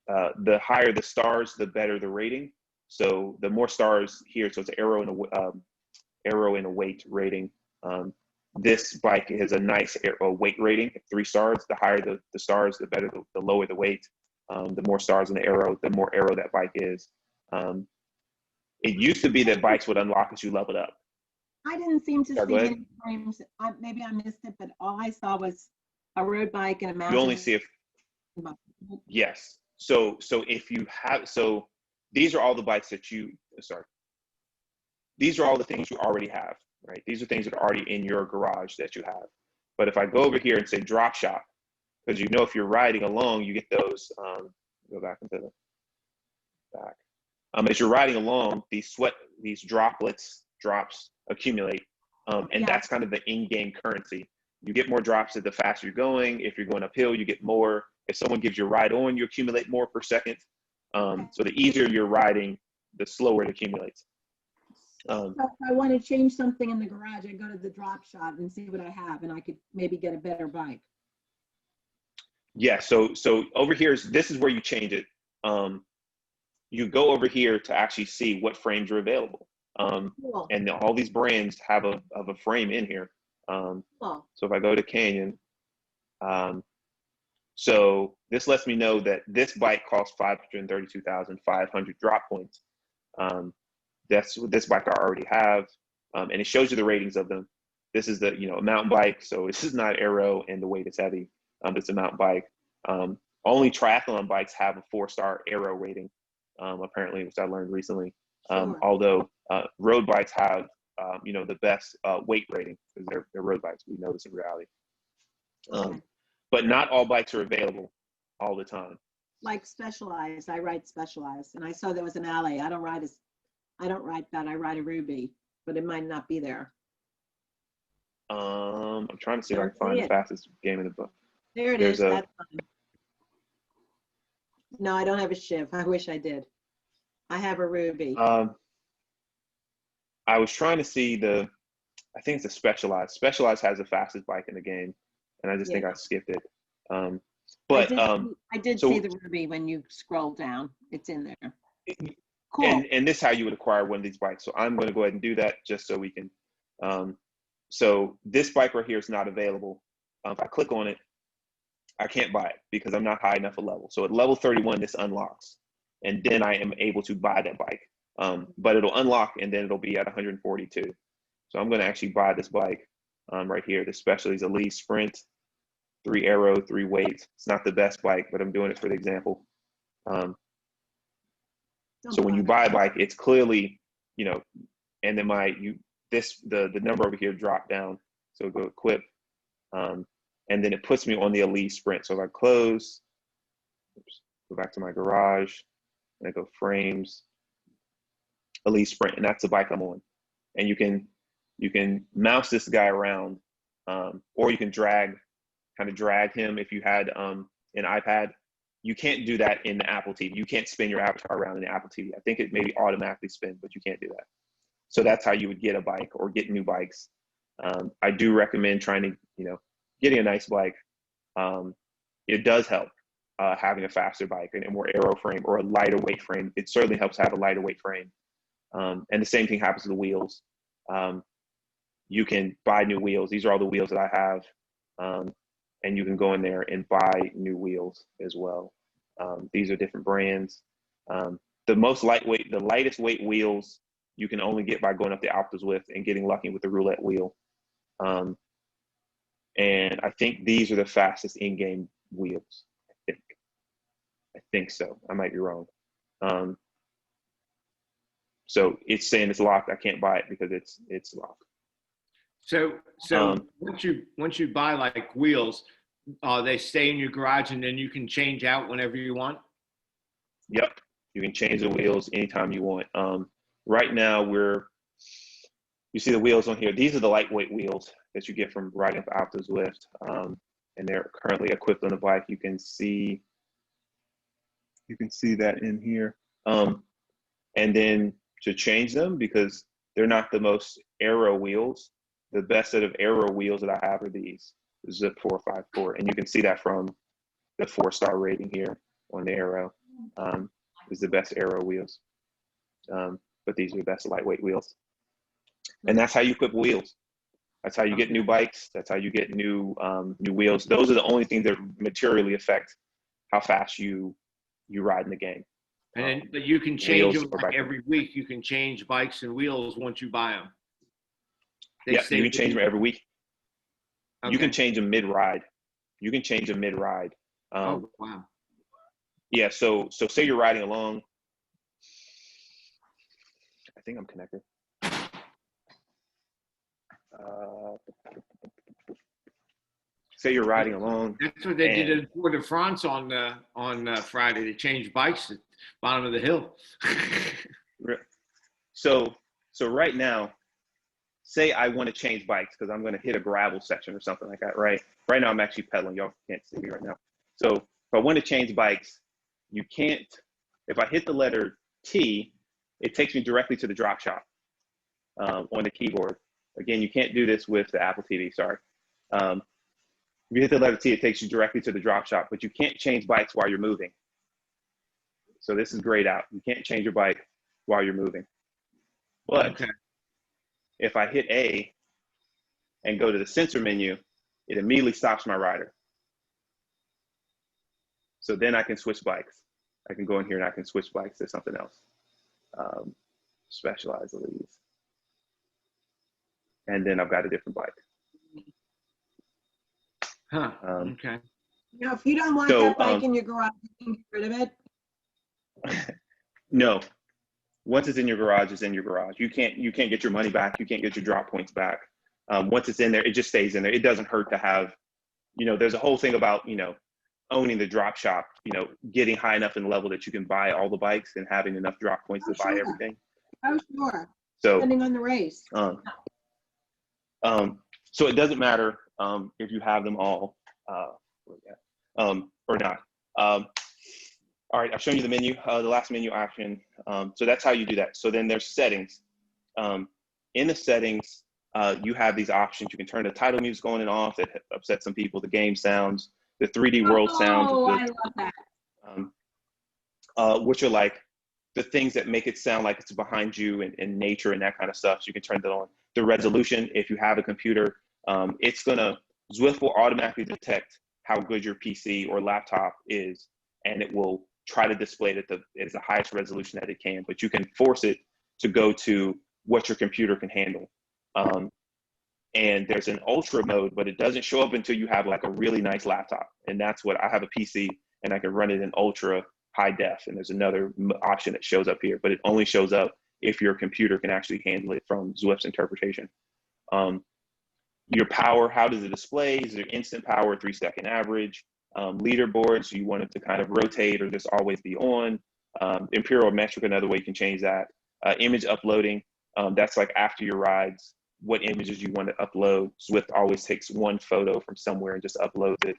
the higher the stars, the better the rating. So the more stars here, so it's an arrow in a weight rating. This bike has a nice weight rating, 3 stars. The higher the stars, the better, the lower the weight. The more stars in the arrow, the more arrow that bike is. It used to be that bikes would unlock as you leveled up. I didn't seem to Sorry, see any frames. Maybe I missed it, but all I saw was a road bike and a mountain. You only see yes. So if you have, these are all the bikes that these are all the things you already have, right? These are things that are already in your garage that you have. But if I go over here and say drop shop, because if you're riding along, you get those, go back into the back. As you're riding along, these drops accumulate. And that's kind of the in-game currency. You get more drops the faster you're going. If you're going uphill, you get more. If someone gives you a ride on, you accumulate more per second. So the easier you're riding, the slower it accumulates. So if I want to change something in the garage, I go to the drop shot and see what I have, and I could maybe get a better bike. Yeah, so over here, this is where you change it. You go over here to actually see what frames are available. Cool. And all these brands have a frame in here. Cool. So if I go to Canyon, so this lets me know that this bike costs 532,500 drop points. That's this bike I already have, and it shows you the ratings of them. this is the, a mountain bike. So this is not aero and the weight is heavy. It's a mountain bike. Only triathlon bikes have a 4-star aero rating, apparently, which I learned recently. Sure. Although road bikes have, the best weight rating because they're road bikes. We know this in reality. Okay. But not all bikes are available all the time. Like Specialized, I ride Specialized, and I saw there was an alley. I don't ride that. I ride a Ruby, but it might not be there. I'm trying to see if I can Don't find see the it. fastest game in the book. There it There's is. a- That's fine. No, I don't have a Shiv. I wish I did. I have a Ruby. I was trying to see I think it's a Specialized. Specialized has the fastest bike in the game, and I just think I skipped it. But I did so- see the Ruby when you scroll down. It's in there. Cool. and this is how you would acquire one of these bikes. So I'm going to go ahead and do that just so we can. So this bike right here is not available. If I click on it, I can't buy it because I'm not high enough a level. So at level 31, this unlocks, and then I am able to buy that bike. But it'll unlock, and then it'll be at 142. So I'm going to actually buy this bike right here. The Specialties Elite Sprint, 3 aero, 3 weights. It's not the best bike, but I'm doing it for the example. So when you buy a bike, it's clearly, and then the number over here dropped down. So go equip, and then it puts me on the Elite Sprint. So if I close, go back to my garage, and I go frames, Elite Sprint, and that's the bike I'm on. And you can mouse this guy around, or you can drag him if you had an iPad. You can't do that in the Apple TV. You can't spin your avatar around in the Apple TV. I think it maybe automatically spin, but you can't do that. So that's how you would get a bike or get new bikes. I do recommend trying to, getting a nice bike. It does help having a faster bike and a more aero frame or a lighter weight frame. It certainly helps have a lighter weight frame. And the same thing happens to the wheels. You can buy new wheels. These are all the wheels that I have. And you can go in there and buy new wheels as well. These are different brands. The lightest weight wheels you can only get by going up to Alpha Zwift and getting lucky with the roulette wheel. And I think these are the fastest in-game wheels. I think so. I might be wrong. So it's saying it's locked. I can't buy it because it's locked. So once you buy like wheels, they stay in your garage and then you can change out whenever you want. Yep, you can change the wheels anytime you want. Right now you see the wheels on here. These are the lightweight wheels that you get from riding for Alpha Zwift, and they're currently equipped on the bike. You can see that in here. And then to change them, because they're not the most aero wheels, the best set of aero wheels that I have are these, the Zip 454. And you can see that from the 4-star rating here on the aero, is the best aero wheels. But these are the best lightweight wheels. And that's how you equip wheels. That's how you get new bikes. That's how you get new wheels. Those are the only things that materially affect how fast you ride in the game. And then, but you can change wheels them or like bike. every week. You can change bikes and wheels once you buy them. Yeah, you can change them every week. Okay. You can change them mid-ride. Oh, wow. Yeah, so say you're riding along. I think I'm connected. Say you're riding along. That's what they did at Tour de France on Friday. They changed bikes at the bottom of the hill. So right now, say I want to change bikes because I'm going to hit a gravel section or something like that, right? Right now I'm actually pedaling. Y'all can't see me right now. So if I want to change bikes, you can't. If I hit the letter T, it takes me directly to the drop shop on the keyboard. Again, you can't do this with the Apple TV, sorry. If you hit the letter T, it takes you directly to the drop shop, but you can't change bikes while you're moving. So this is grayed out. You can't change your bike while you're moving. But if I hit A and go to the sensor menu, it immediately stops my rider. So then I can switch bikes. I can go in here and I can switch bikes to something else. Specialized Elites. and then I've got a different bike. Huh. Okay. You know, if you don't want So, that bike in your garage, you can get rid of it. No, once it's in your garage, it's in your garage. You can't get your money back. You can't get your drop points back. Once it's in there, it just stays in there. It doesn't hurt to have, you know, there's a whole thing about, you know, owning the drop shop, you know, getting high enough in level that you can buy all the bikes and having enough drop points to buy everything. Oh, sure. So, Depending on the race. so it doesn't matter if you have them all or not. All right, I've shown you the menu, the last menu option. So that's how you do that. So then there's settings. In the settings, you have these options. You can turn the title music on and off. That upsets some people. The game sounds, the 3D world sounds. Oh, I love that. Which are like the things that make it sound like it's behind you and nature and that kind of stuff. So you can turn that on. The resolution, if you have a computer, Zwift will automatically detect how good your PC or laptop is, and it will try to display it at the highest resolution that it can, but you can force it to go to what your computer can handle. And there's an ultra mode, but it doesn't show up until you have like a really nice laptop. And that's what I have, a PC, and I can run it in ultra high def. And there's another option that shows up here, but it only shows up if your computer can actually handle it from Zwift's interpretation. Your power, how does it display? Is it instant power, 3-second average? Leaderboard, so you want it to kind of rotate or just always be on. Imperial metric, another way you can change that. Image uploading, that's like after your rides, what images you want to upload. Zwift always takes one photo from somewhere and just uploads it.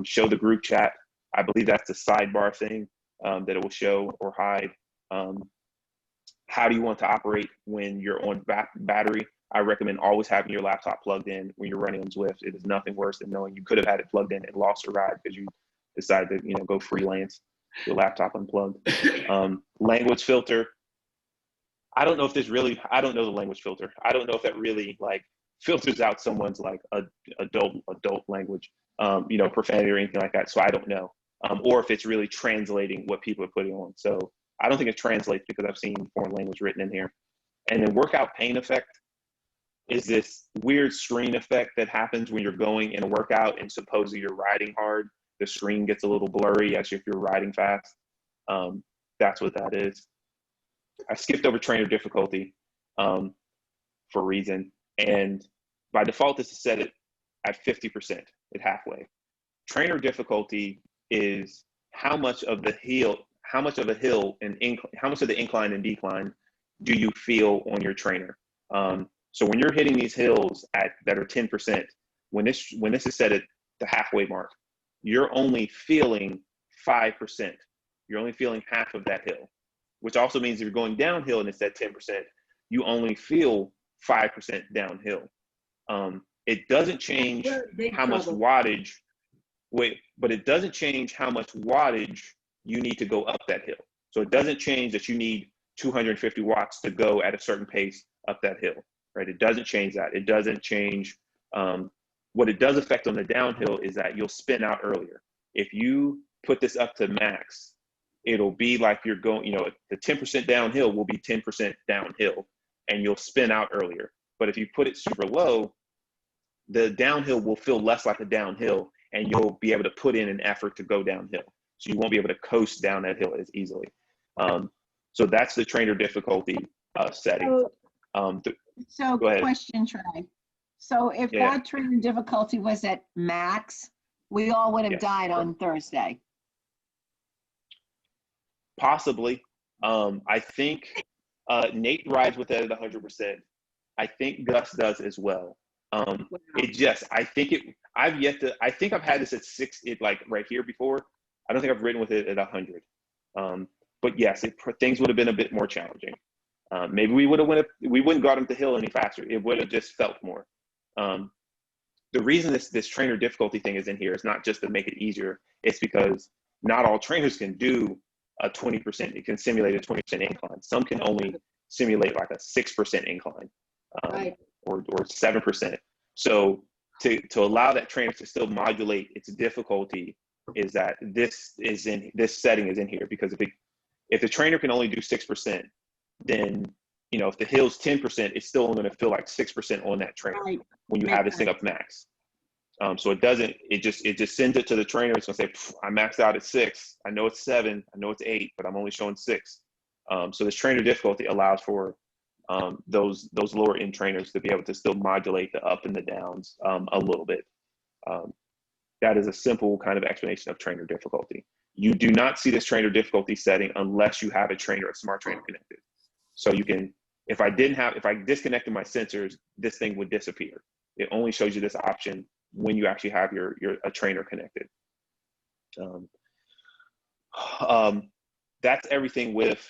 Show the group chat, I believe that's the sidebar thing that it will show or hide. How do you want to operate when you're on battery? I recommend always having your laptop plugged in when you're running on Zwift. It is nothing worse than knowing you could have had it plugged in and lost a ride because you decided to, you know, go freelance, your laptop unplugged. Language filter. I don't know if I don't know the language filter. I don't know if that really like filters out someone's like adult language, you know, profanity or anything like that. So I don't know. Or if it's really translating what people are putting on. So I don't think it translates because I've seen foreign language written in here. And then workout pain effect is this weird screen effect that happens when you're going in a workout and supposedly you're riding hard. The screen gets a little blurry as if you're riding fast. That's what that is. I skipped over trainer difficulty for a reason. And by default, this is set at 50% at halfway. Trainer difficulty is how much of the hill and how much of the incline and decline do you feel on your trainer? So when you're hitting these hills that are 10%, when this is set at the halfway mark, you're only feeling 5%. You're only feeling half of that hill, which also means if you're going downhill and it's at 10%, you only feel 5% downhill. It doesn't change how much wattage. But it doesn't change how much wattage you need to go up that hill. So it doesn't change that you need 250 watts to go at a certain pace up that hill, right? It doesn't change that. It doesn't change. What it does affect on the downhill is that you'll spin out earlier. If you put this up to max, it'll be like you're going, you know, the 10% downhill will be 10% downhill and you'll spin out earlier. But if you put it super low, the downhill will feel less like a downhill and you'll be able to put in an effort to go downhill. So you won't be able to coast down that hill as easily. So that's the trainer difficulty setting. So question, Trey. So if that trainer difficulty was at max, we all would have died on Thursday. Possibly. I think Nate rides with it at 100%. I think Gus does as well. I think I've had this at 6, like right here before. I don't think I've ridden with it at 100. But yes, things would have been a bit more challenging. Maybe we wouldn't got him the hill any faster. It would have just felt more. The reason this trainer difficulty thing is in here is not just to make it easier. It's because not all trainers can do a 20%. It can simulate a 20% incline. Some can only simulate like a 6% incline, or 7%. So to allow that trainer to still modulate its difficulty is that this setting is in here, because if the trainer can only do 6%, then you know, if the hill's 10%, it's still only going to feel like 6% on that trainer Right. when you Makes have this thing up max. So it doesn't, it just sends it to the trainer. It's gonna say, I maxed out at 6. I know it's 7, I know it's 8, but I'm only showing 6. So this trainer difficulty allows for those lower end trainers to be able to still modulate the up and the downs a little bit. That is a simple kind of explanation of trainer difficulty. You do not see this trainer difficulty setting unless you have a trainer, a smart trainer connected. So you can, if I disconnected my sensors, this thing would disappear. It only shows you this option when you actually have a trainer connected. That's everything with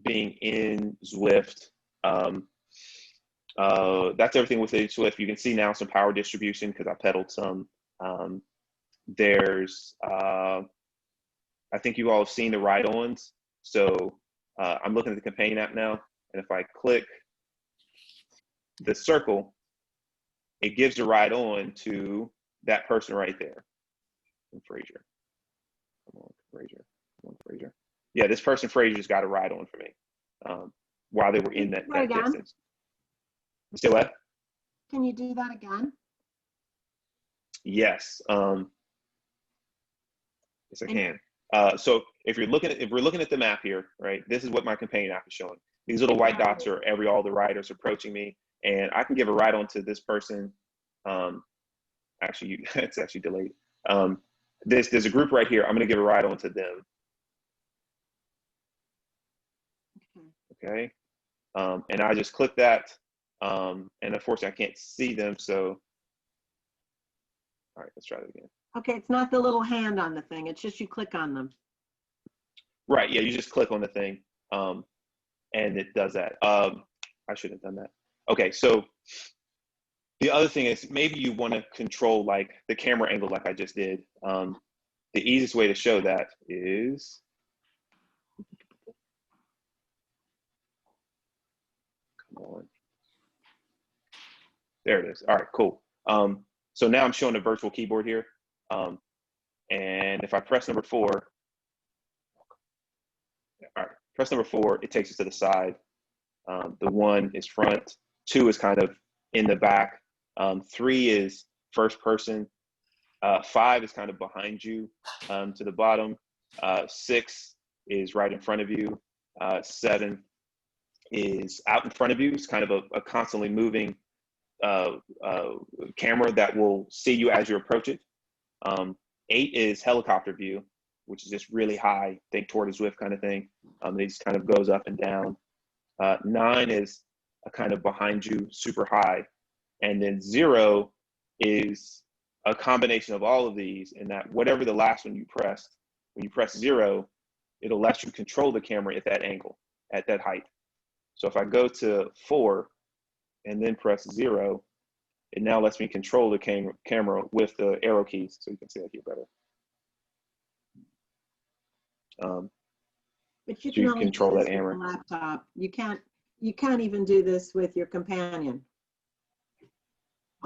being in Zwift. That's everything within Zwift. You can see now some power distribution because I pedaled some. There's, I think you all have seen the ride-ons. So I'm looking at the companion app now, and if I click the circle, it gives the ride-on to that person right there. Frazier. Come on, Frazier. Come on, Frazier. Yeah, this person, Frazier, just got a ride-on for me while they were in that distance. Still what? Can you do that again? Yes. Yes, I can. So if we're looking at the map here, right? This is what my companion app is showing. These little white dots are all the riders approaching me, and I can give a ride on to this person. Actually, it's actually delayed. There's a group right here. I'm going to give a ride on to them. Okay. And I just click that. And unfortunately, I can't see them. So, all right, let's try that again. Okay, it's not the little hand on the thing. It's just you click on them. Right. Yeah, you just click on the thing, and it does that. I should have done that. Okay, so the other thing is maybe you want to control like the camera angle like I just did. The easiest way to show that is come on. There it is. All right, cool. So now I'm showing a virtual keyboard here. And if I press number 4, all right, press number 4, it takes us to the side. The 1 is front, 2 is kind of in the back, 3 is first person, 5 is kind of behind you to the bottom, 6 is right in front of you, 7 is out in front of you. It's kind of a constantly moving camera that will see you as you approach it. 8 is helicopter view, which is just really high, think toward a Zwift kind of thing. It just kind of goes up and down. 9 is a kind of behind you, super high. And then 0 is a combination of all of these, and that whatever the last one you pressed, when you press 0, it'll let you control the camera at that angle, at that height. So if I go to 4 and then press 0, it now lets me control the camera with the arrow keys, so you can see that here better. But you so can you only control do this that with camera. a laptop. You can't even do this with your companion.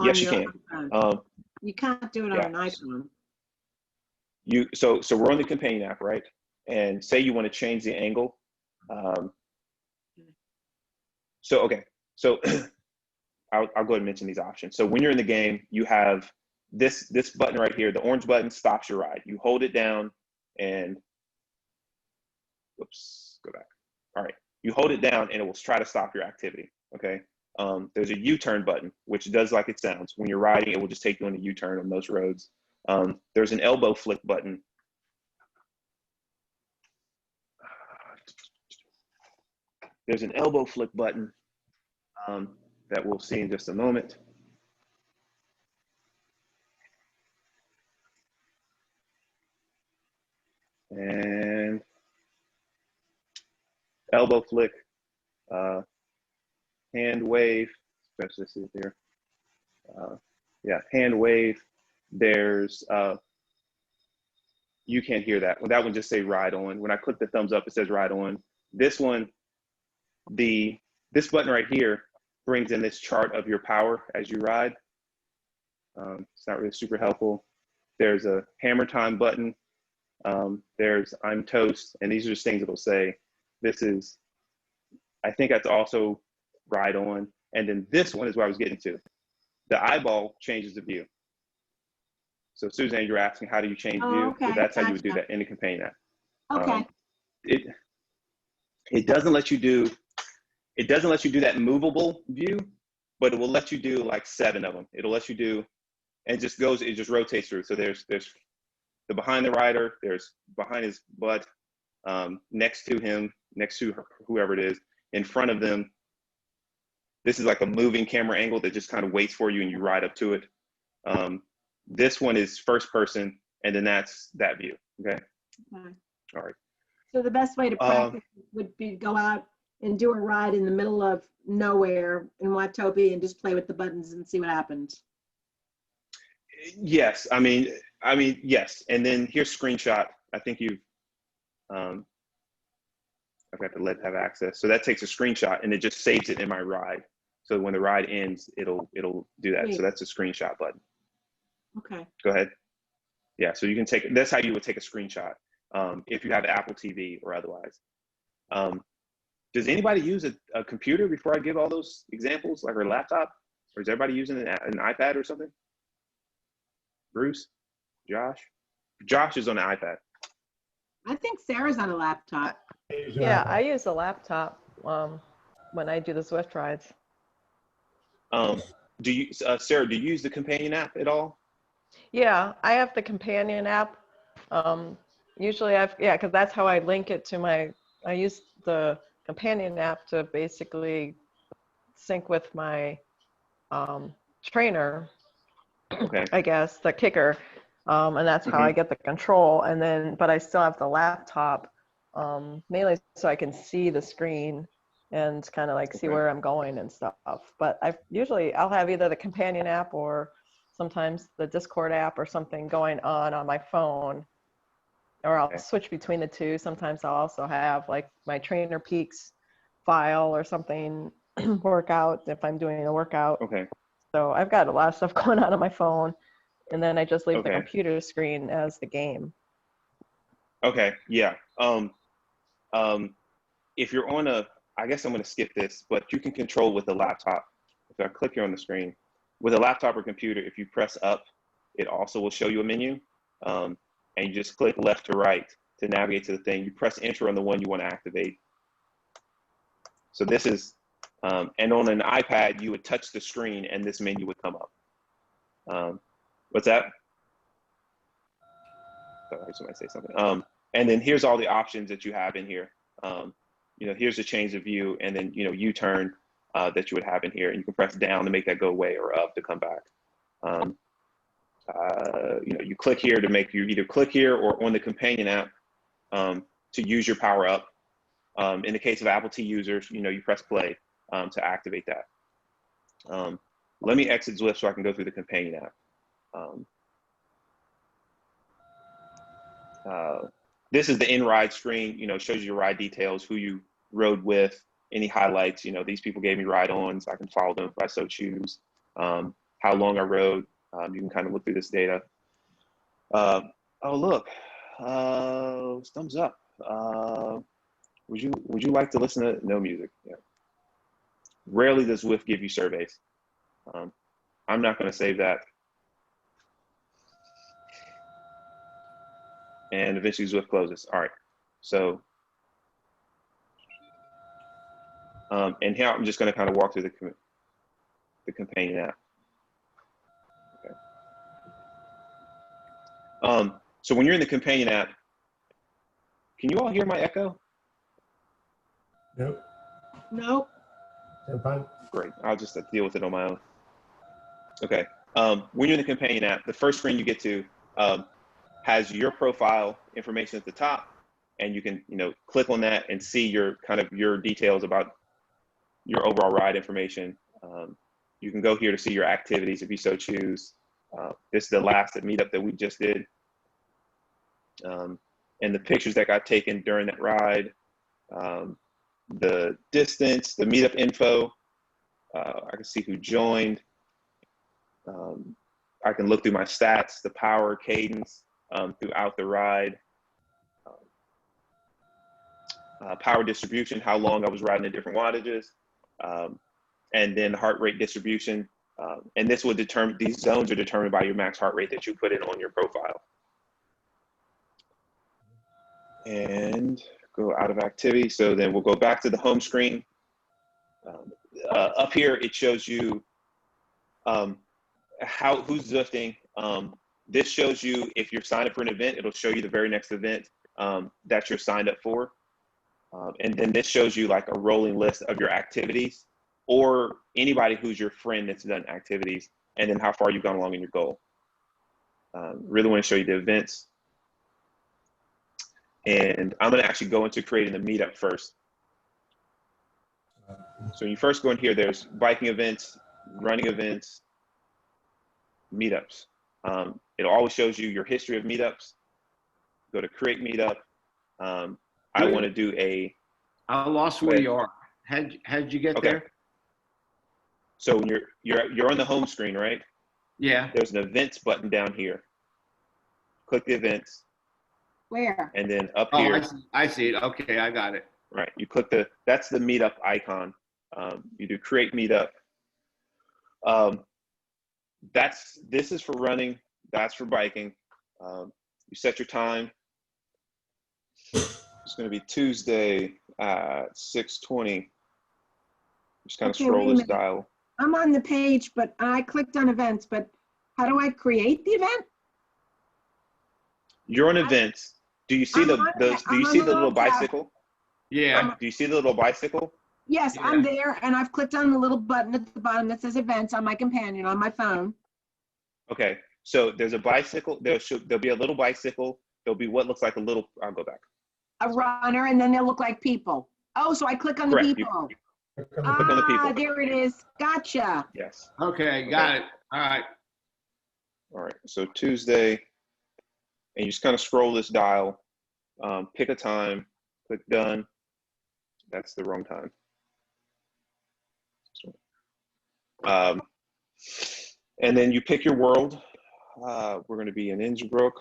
Yes, you can. You can't do it on an iPhone. So we're on the companion app, right? And say you want to change the angle. So I'll go ahead and mention these options. So when you're in the game, you have this button right here. The orange button stops your ride. You hold it down and, whoops, go back. All right, you hold it down and it will try to stop your activity, okay? There's a U-turn button, which does like it sounds. When you're riding, it will just take you on a U-turn on most roads. There's an elbow flick button. There's an elbow flick button that we'll see in just a moment. And elbow flick, hand wave, especially this is here. Yeah, hand wave. There's, you can't hear that. Well, that one just say ride on. When I click the thumbs up, it says ride on. This one, this button right here brings in this chart of your power as you ride. It's not really super helpful. There's a hammer time button. There's I'm toast, and these are just things it'll say. This is I think that's also Ride On. And then this one is where I was getting to. The eyeball changes the view. So Suzanne, you're asking how do you change view? Okay, So that's how you would do gotcha. that in the companion app. Okay. It doesn't let you do that movable view, but it will let you do like 7 of them. It'll let you do, and it just rotates through. So there's the behind the rider, there's behind his butt, next to him, next to whoever it is, in front of them. This is like a moving camera angle that just kind of waits for you and you ride up to it. This one is first person, and then that's that view. Okay. Okay. All right. So the best way to practice would be to go out and do a ride in the middle of nowhere in Watopi and just play with the buttons and see what happens. Yes, I mean, yes. And then here's screenshot. I think you've, I've got to let have access. So that takes a screenshot and it just saves it in my ride. So when the ride ends, it'll do that. Great. So that's a screenshot button. Okay. Go ahead. Yeah, so you can that's how you would take a screenshot if you have Apple TV or otherwise. Does anybody use a computer before I give all those examples, like a laptop? Or is everybody using an iPad or something? Bruce? Josh? Josh is on the iPad. I think Sarah's on a laptop. Yeah, I use a laptop when I do the Zwift rides. Do you, Sarah, do you use the companion app at all? Yeah, I have the companion app. Usually because that's how I link it to I use the companion app to basically sync with my trainer, Okay. I guess, the kicker. And that's how I get the control. And then, but I still have the laptop, mainly so I can see the screen and kind of like see where I'm going and stuff. But I'll have either the companion app or sometimes the Discord app or something going on my phone, or I'll switch between the two. Sometimes I'll also have like my Trainer Peaks file or something workout if I'm doing a workout. Okay. So I've got a lot of stuff going on my phone, and then I just leave the computer screen as the game. Okay. Yeah. If you're on I guess I'm going to skip this, but you can control with the laptop. If I click here on the screen, with a laptop or computer, if you press up, it also will show you a menu. And you just click left to right to navigate to the thing. You press enter on the one you want to activate. So this is, and on an iPad, you would touch the screen and this menu would come up. What's that? I heard somebody say something. And then here's all the options that you have in here. Here's the change of view, and then, U-turn that you would have in here. And you can press down to make that go away or up to come back. You click here to make you either click here or on the companion app to use your power up. In the case of Apple TV users, you press play to activate that. Let me exit Zwift so I can go through the companion app. This is the in-ride screen, shows you your ride details, who you rode with, any highlights. These people gave me ride-ons. I can follow them if I so choose. How long I rode. You can kind of look through this data. Oh, look, thumbs up. Would you like to listen to no music? Yeah. Rarely does Zwift give you surveys. I'm not going to save that. And eventually Zwift closes. All right. So, and here I'm just going to kind of walk through the companion app. Okay. So when you're in the companion app, can you all hear my echo? Nope. Nope. Fine. Great. I'll just deal with it on my own. Okay. When you're in the companion app, the first screen you get to has your profile information at the top, and you can, click on that and see your details about your overall ride information. You can go here to see your activities if you so choose. This is the last meetup that we just did. And the pictures that got taken during that ride, the distance, the meetup info. I can see who joined. I can look through my stats, the power, cadence throughout the ride. power distribution, how long I was riding at different wattages, and then heart rate distribution. And this will determine, these zones are determined by your max heart rate that you put in on your profile. And go out of activity. So then we'll go back to the home screen. Up here, it shows you who's Zwifting. This shows you if you're signed up for an event, it'll show you the very next event that you're signed up for. And then this shows you like a rolling list of your activities or anybody who's your friend that's done activities, and then how far you've gone along in your goal. Really want to show you the events. And I'm going to actually go into creating the meetup first. So when you first go in here, there's biking events, running events, meetups. It always shows you your history of meetups. Go to create meetup. I want to do a. I lost where you are. How'd you get there? So when you're on the home screen, right? Yeah. There's an events button down here. Click the events. Where? And then up here. I see it. Okay, I got it. Right. You click that's the meetup icon. You do create meetup. This is for running. That's for biking. You set your time. It's going to be Tuesday at 6:20. Just kind of scroll this dial. I'm on the page, but I clicked on events, but how do I create the event? You're on events. Do you see the little bicycle? Yeah. Do you see the little bicycle? Yes, Yeah. I'm there, and I've clicked on the little button at the bottom that says events on my companion on my phone. Okay. So there's a bicycle. There'll be a little bicycle. There'll be what looks like a little. I'll go back. A runner, and then they'll look like people. Oh, so I click on the Correct. people. Click on the people. There it is. Gotcha. Yes. Okay, got it. All right. All right. So Tuesday, and you just kind of scroll this dial, pick a time, click done. That's the wrong time. And then you pick your world. We're going to be in Innsbruck.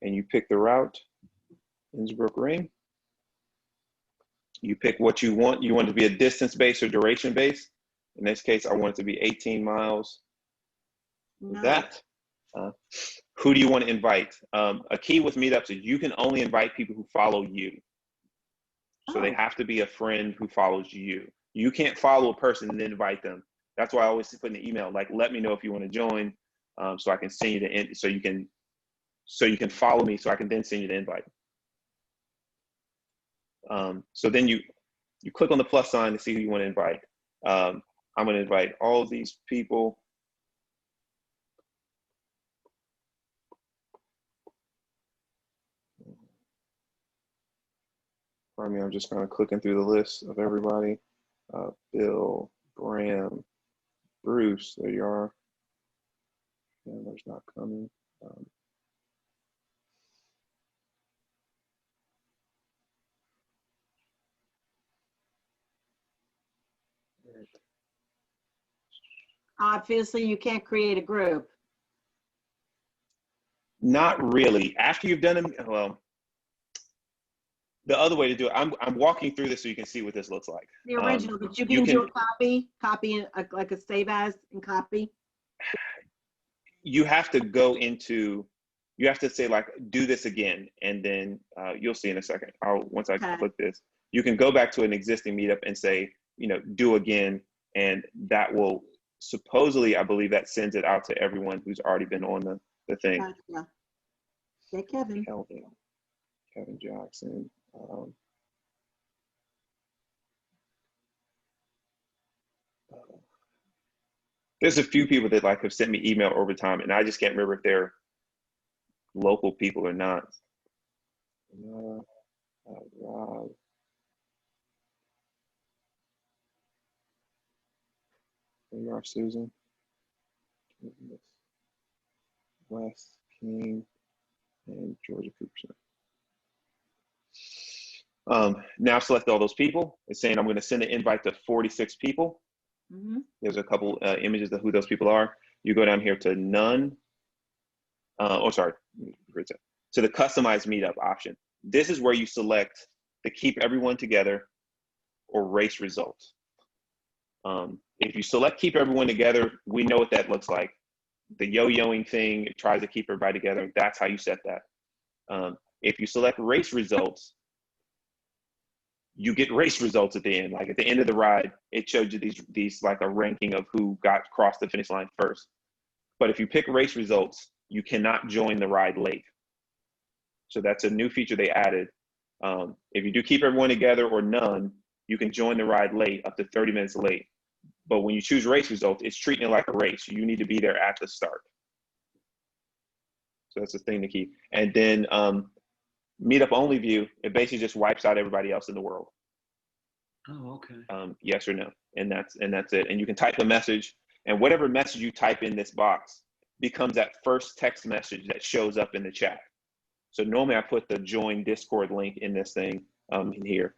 And you pick the route, Innsbruck Ring. You pick what you want. You want it to be a distance based or duration based. In this case, I want it to be 18 miles. No. That. Who do you want to invite? A key with meetups is you can only invite people who follow you. So they have to be a friend who follows you. You can't follow a person and then invite them. That's why I always put in the email, like, let me know if you want to join, so I can send you the so you can follow me, so I can then send you the invite. So then you click on the plus sign to see who you want to invite. I'm going to invite all of these people. I mean, I'm just kind of clicking through the list of everybody. Bill, Bram, Bruce, there you are. Chandler's not coming. Obviously, you can't create a group. Not really. After you've done them, well, the other way to do it, I'm walking through this so you can see what this looks like. The original, but you can do a copy, like a save as and copy. You have to go into, you have to say like, do this again. And then you'll see in a second. Once I click this, you can go back to an existing meetup and say, do again. And that will supposedly, I believe that sends it out to everyone who's already been on the thing. Gotcha. Yeah, Kevin. Kevin Jackson. There's a few people that like have sent me email over time, and I just can't remember if they're local people or not. Rob. There you are, Susan. Wes King and Georgia Cooperson. Now select all those people. It's saying I'm going to send an invite to 46 people. Mm-hmm. There's a couple images of who those people are. You go down here to none. To the customized meetup option. this is where you select the keep everyone together or race results. If you select keep everyone together, we know what that looks like. The yo-yoing thing, it tries to keep everybody together. That's how you set that. If you select race results, you get race results at the end. Like at the end of the ride, it showed you these like a ranking of who got across the finish line first. But if you pick race results, you cannot join the ride late. So that's a new feature they added. If you do keep everyone together or none, you can join the ride late, up to 30 minutes late. But when you choose race results, it's treating it like a race. You need to be there at the start. So that's the thing to keep. And then meetup only view, it basically just wipes out everybody else in the world. Oh, okay. Yes or no, and that's it. And you can type a message, and whatever message you type in this box becomes that first text message that shows up in the chat. So normally I put the join Discord link in this thing in here.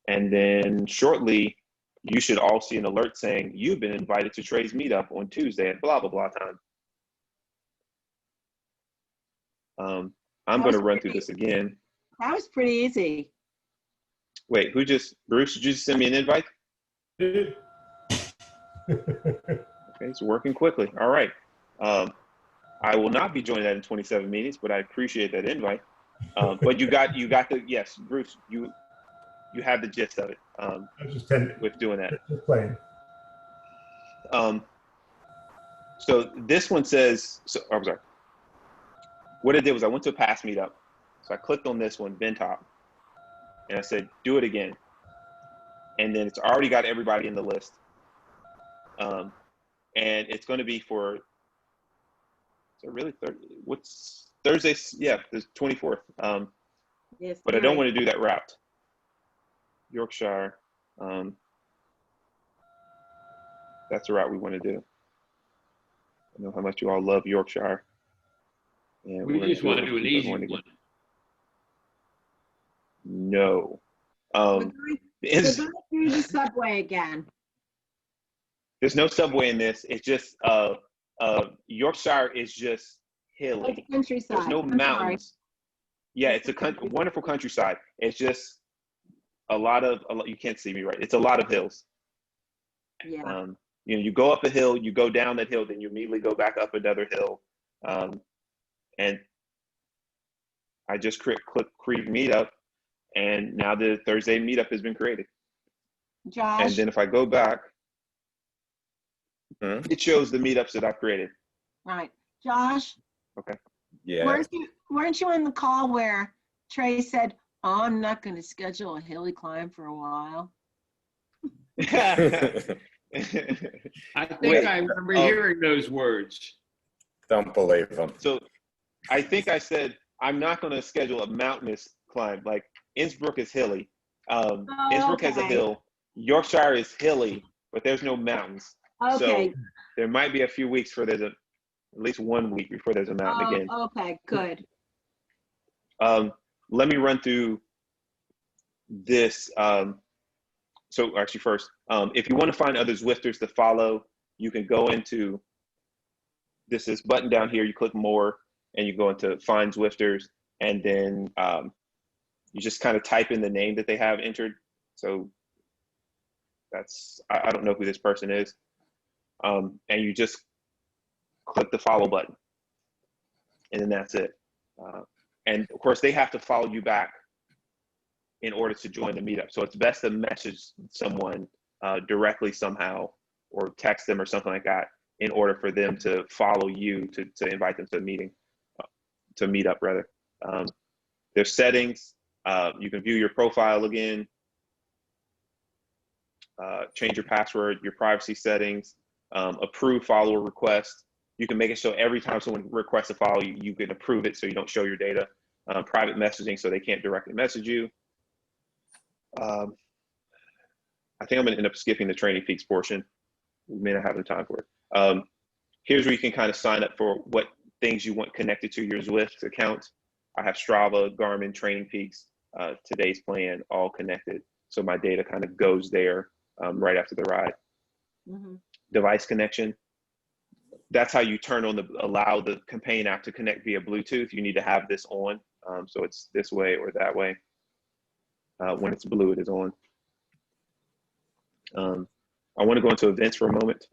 And then shortly, you should all see an alert saying, you've been invited to Trey's meetup on Tuesday at blah, blah, blah time. I'm going to run through this again. That was pretty easy. Wait, Bruce, did you just send me an invite? Okay, it's working quickly. All right. I will not be joining that in 27 meetings, but I appreciate that invite. But you got the, yes, Bruce, you have the gist of it with doing that. Just playing. So this one says, I'm sorry. What I did was I went to a past meetup. So I clicked on this one, Bentop, and I said, do it again. And then it's already got everybody in the list. And it's going to be for, so really, what's Thursday? Yeah, the 24th. Yes, But I don't want to do that route. Yorkshire. That's the route we want to do. I know how much you all love Yorkshire. And We just want to do an easy one. No. We're going through the subway again. There's no subway in this. It's just Yorkshire is just hilly. It's countryside. There's no mountains. Yeah, it's a wonderful countryside. It's just a lot of you can't see me right. It's a lot of hills. Yeah. You go up a hill, you go down that hill, then you immediately go back up another hill. And I just clicked create meetup, and now the Thursday meetup has been created. Josh. And then if I go back, it shows the meetups that I've created. Right. Josh. Okay. Yeah. Weren't you in the call where Trey said, oh, I'm not going to schedule a hilly climb for a while? I think I remember hearing those words. Don't believe them. So I think I said, I'm not going to schedule a mountainous climb. Like Innsbruck is hilly. Innsbruck has a hill. Yorkshire is hilly, but there's no mountains. Okay. So there might be a few weeks for at least 1 week before there's a mountain again. Okay, good. Let me run through this. So actually first, if you want to find other Zwifters to follow, you can go into this button down here, you click more, and you go into find Zwifters, and then you just kind of type in the name that they have entered. So that's, I don't know who this person is. And you just click the follow button, and then that's it. And of course, they have to follow you back in order to join the meetup. So it's best to message someone directly somehow, or text them or something like that, in order for them to follow you to invite them to a meeting, to meet up rather. There's settings. You can view your profile again, change your password, your privacy settings, approve follower requests. You can make it so every time someone requests a follow, you can approve it so you don't show your data. Private messaging, so they can't directly message you. I think I'm going to end up skipping the Training Peaks portion. We may not have the time for it. Here's where you can kind of sign up for what things you want connected to your Zwift account. I have Strava, Garmin, Training Peaks, today's plan, all connected. So my data kind of goes there right after the ride. Mm-hmm. Device connection. That's how you turn on allow the companion app to connect via Bluetooth. You need to have this on. So it's this way or that way. When it's blue, it is on. I want to go into events for a moment.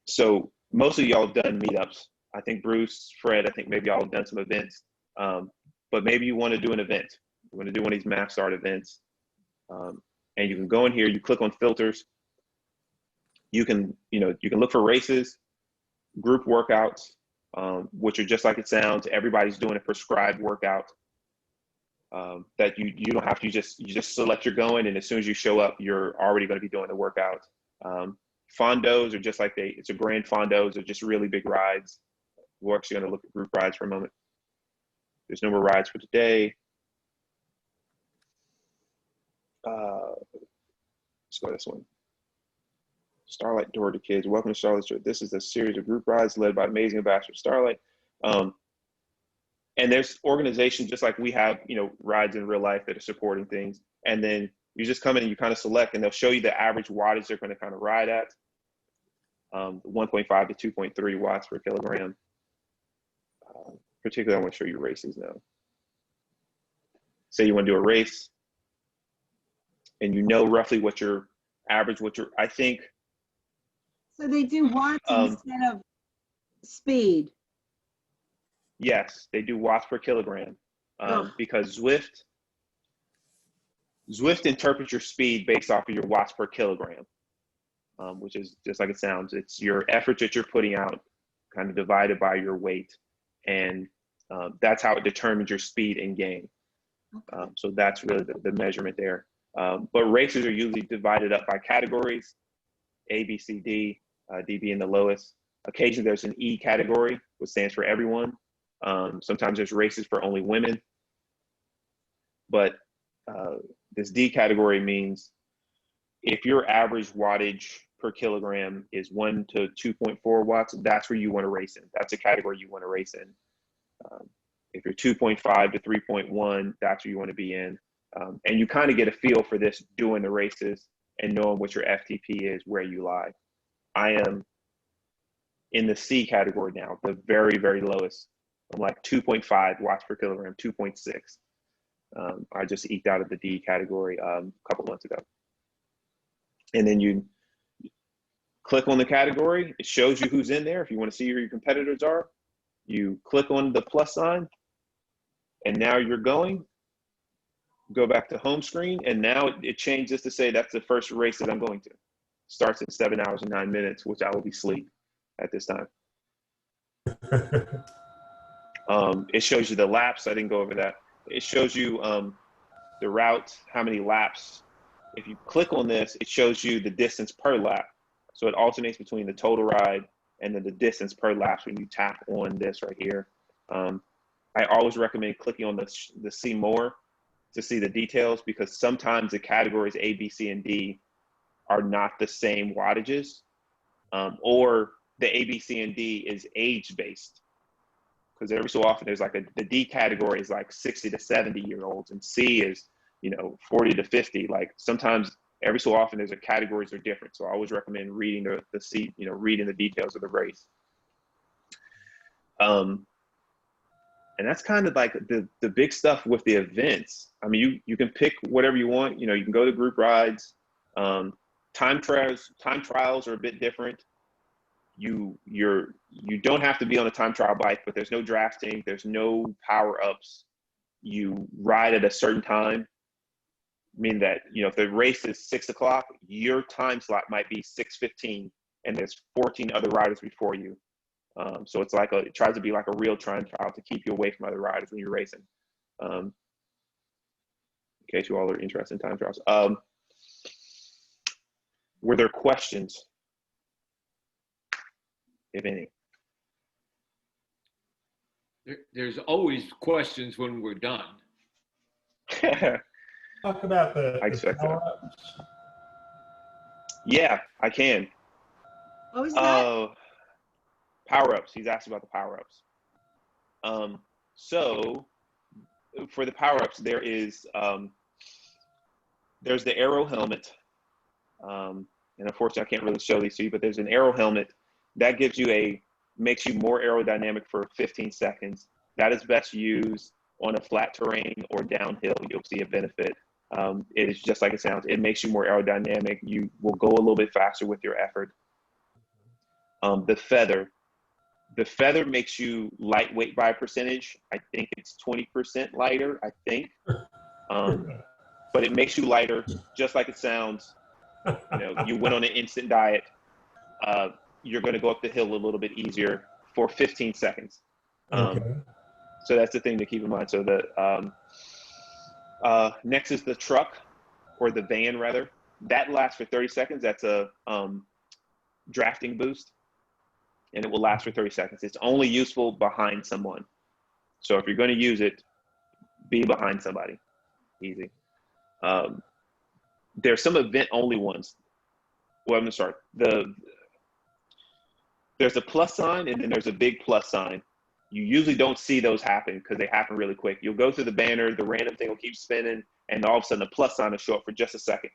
So most of y'all have done meetups. I think Bruce, Fred, I think maybe y'all have done some events. But maybe you want to do an event. You want to do one of these Map Start events. And you can go in here, you click on filters. You can look for races, group workouts, which are just like it sounds. Everybody's doing a prescribed workout that you don't have to. You just select you're going, and as soon as you show up, you're already going to be doing the workout. Fondos are just like it's a grand fondos are just really big rides. We're actually going to look at group rides for a moment. There's no more rides for today. Let's go this one. Starlight Door to Kids. Welcome to Starlight Door. This is a series of group rides led by amazing ambassador Starlight. And there's organizations just like we have, rides in real life that are supporting things. And then you just come in and you kind of select, and they'll show you the average wattage they're going to kind of ride at. 1.5 to 2.3 watts per kilogram. Particularly, I want to show you races now. Say you want to do a race, and you know roughly what your average, I think. So they do watts instead of speed. Yes, they do watts per kilogram because Zwift interprets your speed based off of your watts per kilogram, which is just like it sounds. It's your effort that you're putting out kind of divided by your weight, and that's how it determines your speed in game. Okay. So that's really the measurement there. But races are usually divided up by categories, A, B, C, D, D being the lowest. Occasionally there's an E category, which stands for everyone. Sometimes there's races for only women. But this D category means if your average wattage per kilogram is 1 to 2.4 watts, that's where you want to race in. That's a category you want to race in. If you're 2.5 to 3.1, that's where you want to be in. And you kind of get a feel for this doing the races and knowing what your FTP is, where you lie. I am in the C category now, the very, very lowest. I'm like 2.5 watts per kilogram, 2.6. I just eked out of the D category a couple months ago. And then you click on the category. It shows you who's in there. If you want to see who your competitors are, you click on the plus sign, and now you're going. Go back to home screen, and now it changes to say that's the first race that I'm going to. Starts in 7 hours and 9 minutes, which I will be asleep at this time. It shows you the laps. I didn't go over that. It shows you the route, how many laps. If you click on this, it shows you the distance per lap. So it alternates between the total ride and then the distance per lap when you tap on this right here. I always recommend clicking on the see more to see the details, because sometimes the categories A, B, C, and D are not the same wattages, or the A, B, C, and D is age-based. Because every so often there's like the D category is like 60 to 70-year-olds, and C is 40 to 50. Like sometimes every so often there's categories are different. So I always recommend reading the C, reading the details of the race. And that's kind of like the big stuff with the events. I mean, you can pick whatever you want. You can go to group rides. Time trials are a bit different. You don't have to be on a time trial bike, but there's no drafting, there's no power-ups. You ride at a certain time, meaning that if the race is 6 o'clock, your time slot might be 6:15, and there's 14 other riders before you. So it's like it tries to be like a real time trial to keep you away from other riders when you're racing. In case you all are interested in time trials. Were there questions, if any? There's always questions when we're done. Talk about the power-ups. Yeah, I can. What was that? Power-ups. He's asked about the power-ups. So for the power-ups, there's the Aero helmet. And unfortunately, I can't really show these to you, but there's an Aero helmet That gives you makes you more aerodynamic for 15 seconds. That is best used on a flat terrain or downhill. You'll see a benefit. It is just like it sounds. It makes you more aerodynamic. You will go a little bit faster with your effort. The feather makes you lightweight by a percentage. I think it's 20% lighter, I think. But it makes you lighter, just like it sounds. You know, you went on an instant diet. You're going to go up the hill a little bit easier for 15 seconds. Okay. So that's the thing to keep in mind. So the next is the truck, or the van rather. That lasts for 30 seconds. That's a drafting boost, and it will last for 30 seconds. It's only useful behind someone. So if you're going to use it, be behind somebody. Easy. There's some event-only ones. Well, I'm going to start. There's a plus sign, and then there's a big plus sign. You usually don't see those happen because they happen really quick. You'll go through the banner, the random thing will keep spinning, and all of a sudden a plus sign will show up for just a second.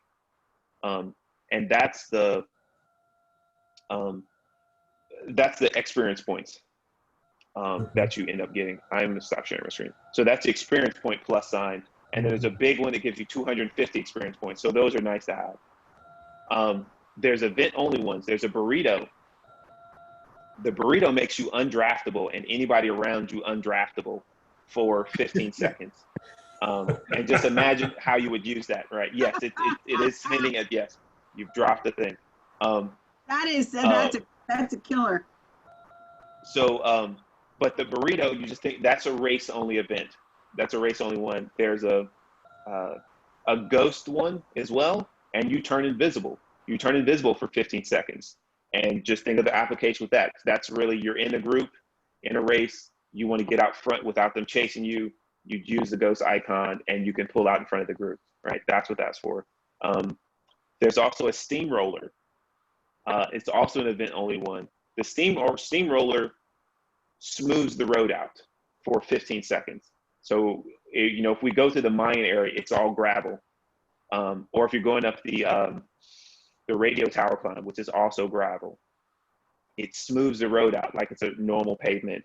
And that's the experience points that you end up getting. I'm going to stop sharing my screen. So that's the experience point plus sign. And then there's a big one that gives you 250 experience points. So those are nice to have. There's event-only ones. There's a burrito. The burrito makes you undraftable and anybody around you undraftable for 15 seconds. And just imagine how you would use that, right? Yes, it is hinting at, yes, you've dropped the thing. That's a killer. So, but the burrito, you just think that's a race-only event. That's a race-only one. There's a ghost one as well, and you turn invisible. You turn invisible for 15 seconds. And just think of the application with that. That's really, you're in a group, in a race, you want to get out front without them chasing you. You use the ghost icon and you can pull out in front of the group, right? That's what that's for. There's also a steamroller. It's also an event-only one. The steamroller smooths the road out for 15 seconds. So, you know, if we go to the Mayan area, it's all gravel. Or if you're going up the radio tower climb, which is also gravel, it smooths the road out like it's a normal pavement.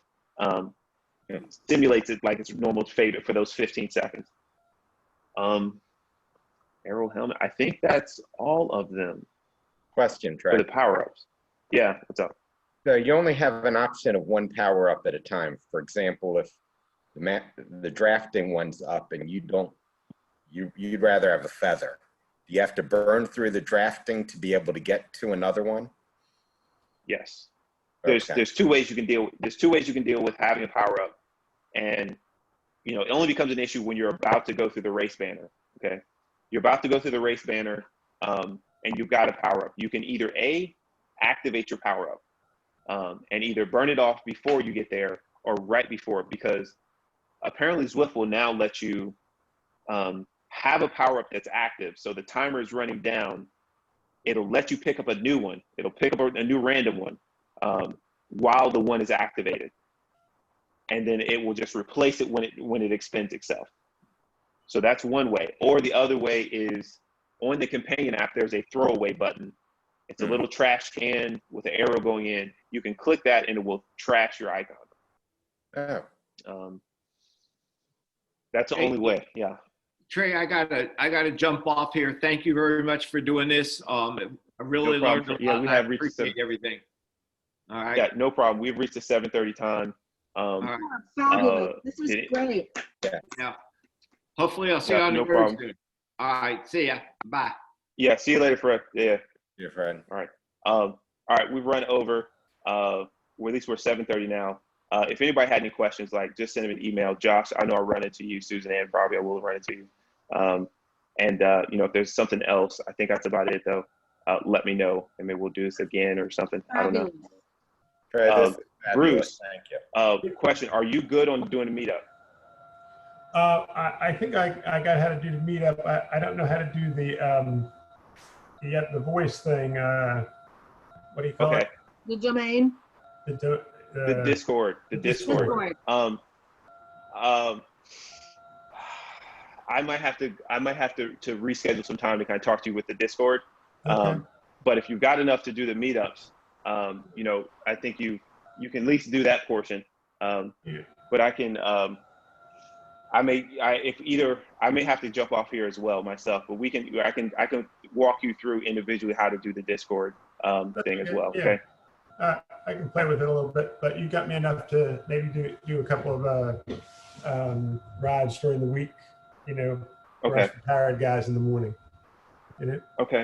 Simulates it like it's a normal pavement for those 15 seconds. Arrow helmet, I think that's all of them. Question, Trey. For the power-ups. Yeah, what's up? So you only have an option of one power-up at a time. For example, if the drafting one's up and you'd rather have a feather. Do you have to burn through the drafting to be able to get to another one? Yes. Okay. There's two ways you can deal with having a power up. And you know, it only becomes an issue when you're about to go through the race banner. Okay. You're about to go through the race banner, and you've got a power up. You can either activate your power up, and either burn it off before you get there or right before, because apparently Zwift will now let you have a power-up that's active. So the timer is running down. It'll let you pick up a new one. It'll pick up a new random one while the one is activated. And then it will just replace it when it expends itself. So that's one way. Or the other way is on the companion app, there's a throwaway button. It's a little trash can with an arrow going in. You can click that and it will trash your icon. Oh. That's the only way, yeah. Trey, I gotta jump off here. Thank you very much for doing this. I really learned a lot. Yeah, we have reached appreciate everything. All right. Yeah, no problem. We've reached the 7:30 time. All right. Fabulous. This was great. Yeah. Hopefully I'll see you on the road soon. All right. See ya. Bye. Yeah. See you later, Fred. Yeah. Your friend. All right. All right. We've run over. Well, at least we're 7:30 now. If anybody had any questions, like just send them an email. Josh, I know I'll run into you. Suzanne, probably I will run into you. And you know, if there's something else, I think that's about it though. Let me know, and maybe we'll do this again or something. I don't know. Bruce, thank you. Question: are you good on doing a meetup? I think I got how to do the meetup. I don't know how to do the voice thing. What do you call it? The domain. The Discord. The Discord. I might have to reschedule some time to kind of talk to you with the Discord. Okay. But if you've got enough to do the meetups, you know, I think you can at least do that portion. But I can, I may have to jump off here as well myself, but I can walk you through individually how to do the Discord thing as well. Okay. I can play with it a little bit, but you got me enough to maybe do a couple of rides during the week, you know, for us tired guys in the morning. You know? Okay.